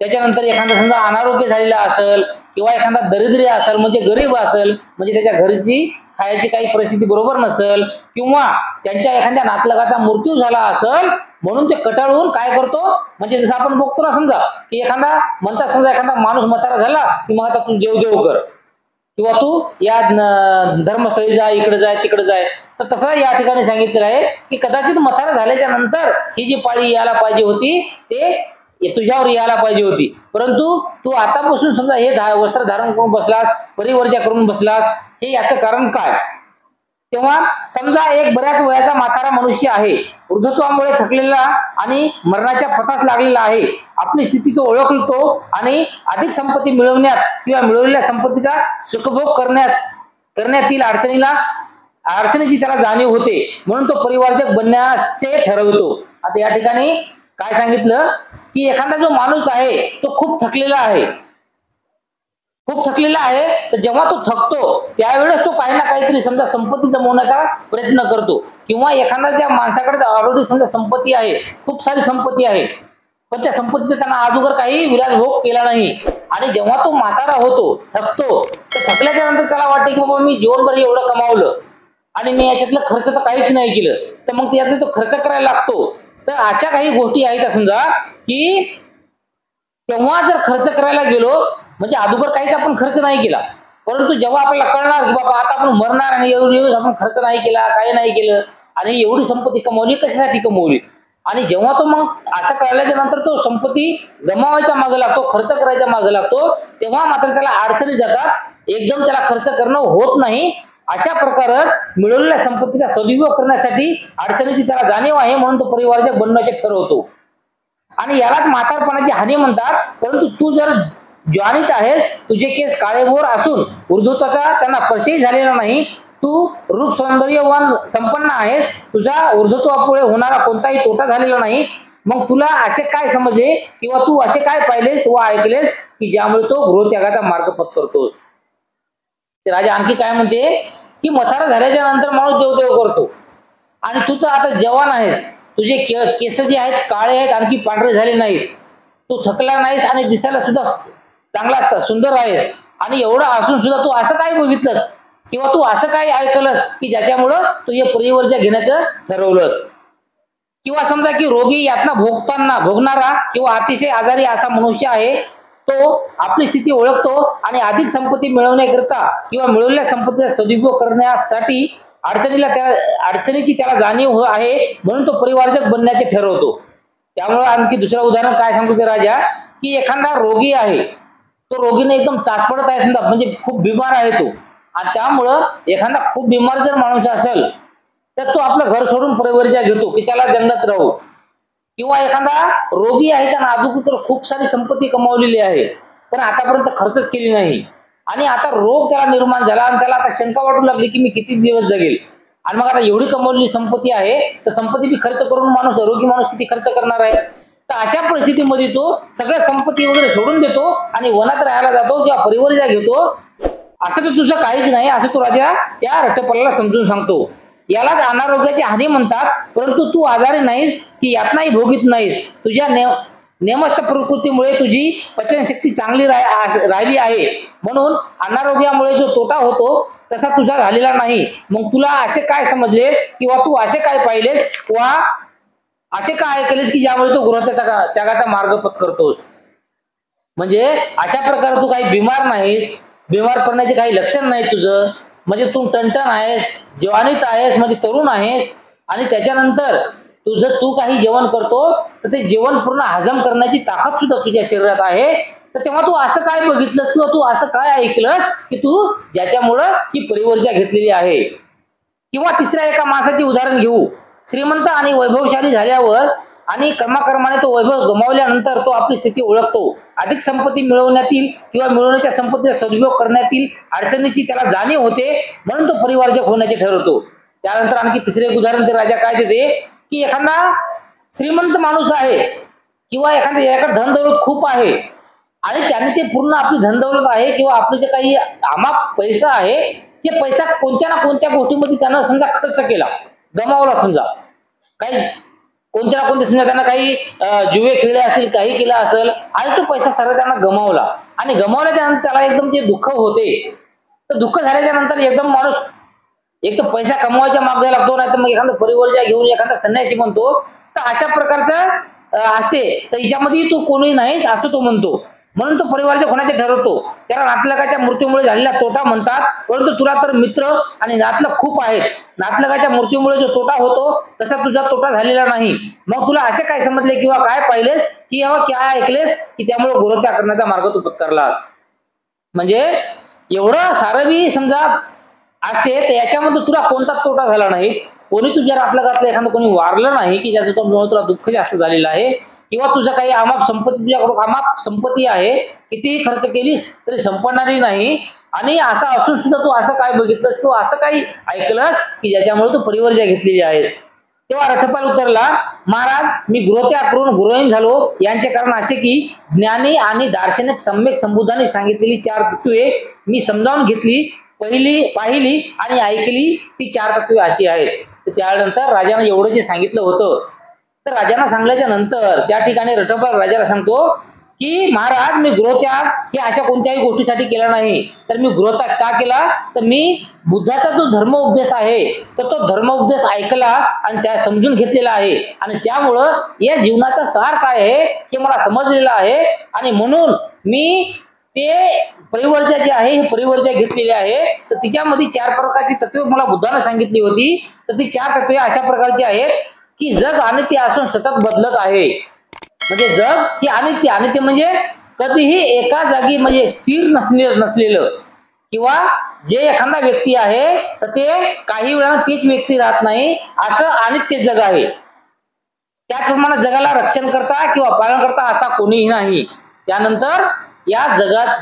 [SPEAKER 1] त्याच्यानंतर एखादा समजा अनारोग्य झालेला असेल किंवा एखादा दरिद्री असेल म्हणजे गरीब असेल म्हणजे त्याच्या घरची खायची काही परिस्थिती बरोबर नसेल किंवा त्यांच्या एखाद्या नातलगाचा मृत्यू झाला असेल म्हणून ते कटाळून काय करतो म्हणजे जसं आपण बघतो ना समजा की एखादा म्हणतात समजा एखादा माणूस म्हातारा झाला की मग आता तू देव कर किंवा तू या धर्मस्थळी जा इकडे जाय तिकडे जाय तर तसं या ठिकाणी सांगितलेलं आहे की कदाचित म्हातारा झाल्याच्या नंतर ही जी पाळी यायला पाहिजे होती ते तुझ्यावर यायला पाहिजे होती परंतु तू आतापासून समजा हे वस्त्र धारण करून बसलास परिवर्जा करून बसलास हे याचं कारण काय तेव्हा समजा एक बऱ्याच वयाचा म्हातारा मनुष्य आहे वृद्धत्वामुळे थकलेला आणि मरणाच्या पथास लागलेला आहे आपली स्थिती तो ओळखतो आणि अधिक संपत्ती मिळवण्यात किंवा मिळवलेल्या संपत्तीचा सुखभोग करण्यातील अडचणीची त्याला जाणीव होते म्हणून तो परिवारजक बनण्याचे ठरवतो आता या ठिकाणी काय सांगितलं की एखादा जो माणूस आहे तो खूप थकलेला आहे तर जेव्हा तो थकतो त्यावेळेस तो काही ना काहीतरी समजा संपत्ती जमवण्याचा प्रयत्न करतो किंवा एखादा त्या माणसाकडे ऑलरेडी समजा संपत्ती आहे खूप सारी संपत्ती आहे पण त्या संपत्तीचा त्यांना अगोदर काही विलासभोग केला नाही आणि जेव्हा तो म्हातारा होतो थकतो तर थकल्याच्या नंतर त्याला वाटते की बाबा मी जीवनभर एवढं कमावलं आणि मी याच्यातलं खर्च तर काहीच नाही केलं तर मग त्यातलं तो खर्च करायला लागतो तर अशा काही गोष्टी आहेत समजा की तेव्हा जर खर्च करायला गेलो म्हणजे अगोदर काहीच आपण खर्च नाही केला परंतु जेव्हा आपल्याला कळणार की बाबा आता आपण मरणार आणि एवढी आपण खर्च नाही केला काही नाही केलं आणि एवढी संपत्ती कमवली कशासाठी कमवली आणि जेव्हा तो मग असं कळल्याच्या नंतर तो संपत्ती गमावायच्या मागे लागतो खर्च करायच्या मागे लागतो तेव्हा मात्र त्याला अडचणी जातात एकदम त्याला खर्च करणं होत नाही अशा प्रकारे मिळवलेल्या संपत्तीचा सदुपयोग करण्यासाठी अडचणीची त्याला जाणीव आहे म्हणून तो परिवारजक बनण्याचे ठरवतो आणि यालाच म्हातारपणाची हानी म्हणतात परंतु तू जर ज्वानीत आहेस तुझे केस काळेभोर असून ऊर्ध्वत्वाचा त्यांना स्पर्शही झालेला नाही तू रूप सौंदर्यवान संपन्न आहेस तुझा ऊर्ध्वत्वापुढे होणारा कोणताही तोटा झालेला नाही मग तुला असे काय समजले किंवा तू असे काय पाहिलेस व ऐकलेस की ज्यामुळे तो गृहत्यागाचा मार्ग पत्करतोस ते राजा आणखी काय म्हणते की म्हातारा झाल्याच्या नंतर माणूस देवदेव करतो आणि तू तर आता जवान आहेस तुझे केस जे आहेत काळे आहेत आणखी पांढरे झाले नाहीत तू थकला नाहीस आणि दिसायला सुद्धा चांगला सुंदर आहेस आणि एवढं असून सुद्धा तू असं काय बघितलंस किंवा तू असं काय ऐकलंस की ज्याच्यामुळं तू हे परिवर्जा घेण्याचं ठरवलंस किंवा समजा की रोगी यातना भोगणारा किंवा अतिशय आजारी असा मनुष्य आहे तो आपली स्थिती ओळखतो आणि अधिक संपत्ती मिळवण्याकरिता किंवा मिळवलेल्या संपत्तीचा सदुपयोग करण्यासाठी अडचणीची त्याला जाणीव आहे म्हणून तो परिवारजक बनण्याचे ठरवतो त्यामुळे आणखी दुसरं उदाहरण काय सांगतो ते राजा की एखादा रोगी आहे तो रोगीने एकदम चाचपडत आहे समजा म्हणजे खूप बिमार आहे तो आणि त्यामुळं एखादा खूप बिमार जर माणूस असेल तर तो आपलं घर सोडून परिवर्जा घेतो की त्याला जंगलात राहू किंवा एखादा रोगी आहे त्यानं अजून तर खूप सारी संपत्ती कमावलेली आहे पण आतापर्यंत खर्चच केली नाही आणि आता रोग त्याला निर्माण झाला आणि त्याला आता शंका वाटू लागली की मी किती दिवस जगेल आणि मग आता एवढी कमवलेली संपत्ती आहे तर संपत्ती बी खर्च करून रोगी माणूस किती खर्च करणार आहे तर अशा परिस्थितीमध्ये तो सगळ्या संपत्ती वगैरे सोडून देतो आणि वनात राहायला जातो किंवा परिवर्जा घेतो असं तर तुझं काहीच नाही असं तो राजा त्या रट्टपालाला समजून सांगतो यालाच अनारोग्याची हानी म्हणतात परंतु तू आजारी नाहीस की यातनाही भोगीत नाहीस तुझ्या नेमस्थ प्रकृतीमुळे तुझी पचनशक्ती चांगली राहिली आहे म्हणून अनारोग्यामुळे जो तोटा होतो तसा तुझा झालेला नाही मग तुला असे काय समजले किंवा तू असे काय पाहिलेस किंवा असे काय ऐकलेस की ज्यामुळे तू गृहत्यागाचा मार्ग पत्करतोस म्हणजे अशा प्रकारे तू काही बिमार नाहीस बिमार पडण्याचे काही लक्षण नाही तुझं म्हणजे तू टणटण आहेस जवानीत आहेस म्हणजे तरुण आहेस आणि त्याच्यानंतर तू काही जेवण करतोस तर ते जेवण पूर्ण हजम करण्याची ताकद सुद्धा तुझ्या शरीरात आहे तर तेव्हा तू असं काय बघितलंस किंवा तू असं काय ऐकलंस की तू ज्याच्यामुळं ही परिवर्जा घेतलेली आहे किंवा तिसऱ्या एका माणसाचे उदाहरण घेऊ श्रीमंत आणि वैभवशाली झाल्यावर आणि कर्माकर्माने तो वैभव गमावल्यानंतर तो आपली स्थिती ओळखतो अधिक संपत्ती मिळवण्यातील किंवा मिळवण्याच्या संपत्तीचा सदुपयोग करण्यातील अडचणीची त्याला जाणीव होते म्हणून तो परिवारजक होण्याचे ठरवतो त्यानंतर आणखी तिसरे एक उदाहरण ते राजा काय देते की एखादा श्रीमंत माणूस आहे किंवा याकडे धनदौलत खूप आहे आणि त्याने ते पूर्ण आपली धनदौलत आहे किंवा आपले जे काही अमाप पैसा आहे ते पैसा कोणत्या ना कोणत्या गोष्टीमध्ये त्यानं समजा खर्च केला गमावला समजा काही कोणत्या ना कोणत्या समजा त्यांना काही जुवे खेळले असतील, काही केलं असेल आणि तो पैसा सर्व त्यांना गमावला आणि गमावल्याच्या नंतर त्याला एकदम जे दुःख होते, तर दुःख झाल्याच्या नंतर एकदम माणूस एक तर पैसा कमवायच्या मागे लागतो, नाही तर मग एखादा परिवर्जा घेऊन एखादा संन्यासी म्हणतो. तर अशा प्रकारचं असते. तर हिच्यामध्ये तू कोणी नाहीस असं तो म्हणतो. म्हणून तो परिवारचे कोणाचे ठरवतो. त्याला नातलगाच्या मृत्यूमुळे झालेला तोटा म्हणतात. परंतु तुला तर मित्र आणि नातलग खूप आहेत. नातलगाच्या मृत्यूमुळे जो तोटा होतो तसा तुझा तोटा झालेला नाही. मग तुला असे काय समजले किंवा काय पाहिलेस किंवा काय ऐकलेस की त्यामुळे गोरत्या करण्याचा मार्ग तू पत्करलास. म्हणजे एवढं सारं बी समजा असते, तर याच्यामध्ये तुला कोणताच तोटा झाला नाही. कोणी तुझ्या नातलगातलं एखादं कोणी वारलं नाही की ज्याचं तुला दुःख जास्त झालेलं आहे, किंवा तुझं काही अमाप संपत्ती, तुझ्याकडून अमाप संपत्ती आहे, कितीही खर्च केलीस तरी संपणारी नाही. आणि असं असून सुद्धा तू असं काय बघितलंस किंवा असं काही ऐकलंस की ज्याच्यामुळे तू परिवर्जा घेतलेली आहेस. तेव्हा रठपाल उतरला, महाराज मी गृहत्याग करून गृहहीन झालो. यांचे कारण असे की ज्ञानी आणि दार्शनिक सम्यक संबुद्धांनी सांगितलेली 4 तत्वे मी समजावून घेतली, पाहिली आणि ऐकली. ती 4 तत्वे अशी आहेत. तर त्यानंतर राजाने एवढं जे सांगितलं होतं, तर राजांना सांगल्याच्या नंतर त्या ठिकाणी रठपाल राजाला सांगतो की महाराज मी गृहत्याग हे अशा कोणत्याही गोष्टीसाठी केला नाही. तर मी गृहत्याग का केला, तर मी बुद्धाचा जो धर्म उपदेश आहे तर तो धर्म उपदेश ऐकला आणि त्या समजून घेतलेला आहे. आणि त्यामुळं या जीवनाचा सार काय आहे हे मला समजलेलं आहे. आणि म्हणून मी ते परिवर्जा जे आहे हे परिवर्जा घेतलेली आहे. तर तिच्यामध्ये 4 प्रकारची तत्वे मला बुद्धाने सांगितली होती. तर ती 4 तत्वे अशा प्रकारची आहेत की जग अनित्य असून सतत बदलत आहे. म्हणजे जग हे अनित्य, अनित्य म्हणजे कधीही एका जागी म्हणजे स्थिर नसलेलं, किंवा जे एखादा व्यक्ती आहे तर ते काही वेळानं तीच व्यक्ती राहत नाही, असं अनित्य जग आहे. त्याप्रमाणे जगाला रक्षण करता किंवा पालन करता असा कोणीही नाही. त्यानंतर या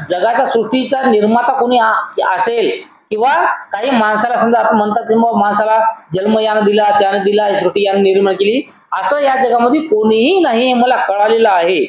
[SPEAKER 1] जगाच्या सृष्टीचा निर्माता कोणी असेल किंवा काही माणसाला समजा आपण म्हणतात माणसाला जन्म यानं दिला, त्याने दिला, सृष्टी यानं निर्माण केली, असं या जगामध्ये कोणीही नाही हे मला कळालेलं आहे.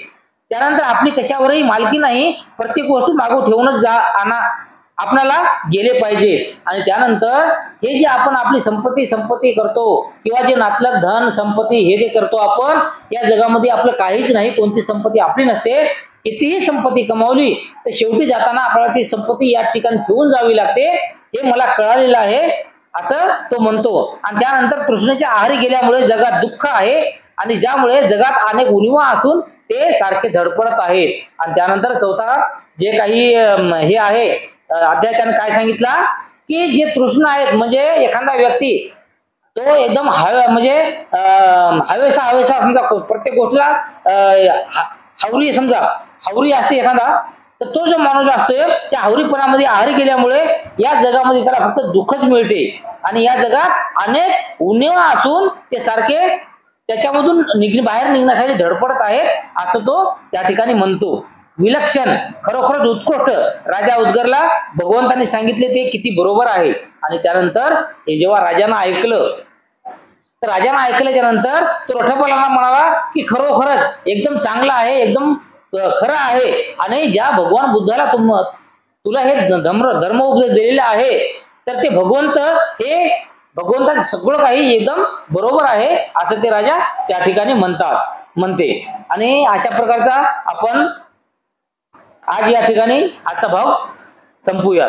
[SPEAKER 1] त्यानंतर आपली कशावरही मालकी नाही. प्रत्येक वस्तू मागू ठेवूनच आपल्याला गेले पाहिजे. आणि त्यानंतर हे जे आपण आपली संपत्ती करतो किंवा जे नातलग धन संपत्ती हे जे करतो आपण, या जगामध्ये आपलं काहीच नाही, कोणती संपत्ती आपली नसते. कितीही संपत्ती कमावली तर शेवटी जाताना आपल्याला ती संपत्ती या ठिकाणी ठेवून जावी लागते. हे मला कळालेलं आहे असं तो म्हणतो. आणि त्यानंतर कृष्णाच्या आहारी गेल्यामुळे जगात दुःख आहे आणि ज्यामुळे जगात अनेक उणिवा असून ते सारखे धडपडत आहेत. आणि त्यानंतर चौथा जे काही हे आहे अध्याय त्याने काय सांगितला की जे तृष्ण आहेत म्हणजे एखादा व्यक्ती तो एकदम म्हणजे हवेसा समजा प्रत्येक गोष्टीला हावरी असते एखादा, तर तो जो माणूस असतोय त्या हावरीपणामध्ये आहारी गेल्यामुळे या जगामध्ये त्याला फक्त दुःखच मिळते. आणि या जगात अनेक उणिवा असून ते सारखे त्याच्यामधून बाहेर निघण्यासाठी धडपडत आहेत असं तो त्या ठिकाणी म्हणतो. विलक्षण, खरोखरच उत्कृष्ट राजा उद्गरला. भगवंतांनी सांगितले ते किती बरोबर आहे. आणि त्यानंतर हे जेव्हा राजानं ऐकलं, तर राजानं ऐकल्याच्या नंतर तो रठपालांना म्हणाला की खरोखरच एकदम चांगला आहे, एकदम खरं आहे. आणि ज्या भगवान बुद्धाला तुला हे धर्म उपदेश दिलेला आहे, तर ते भगवंताचं सगळं काही एकदम बरोबर आहे असं ते राजा त्या ठिकाणी म्हणते. आणि अशा प्रकारचा आपण आज या ठिकाणी आजचा भाग संपूया.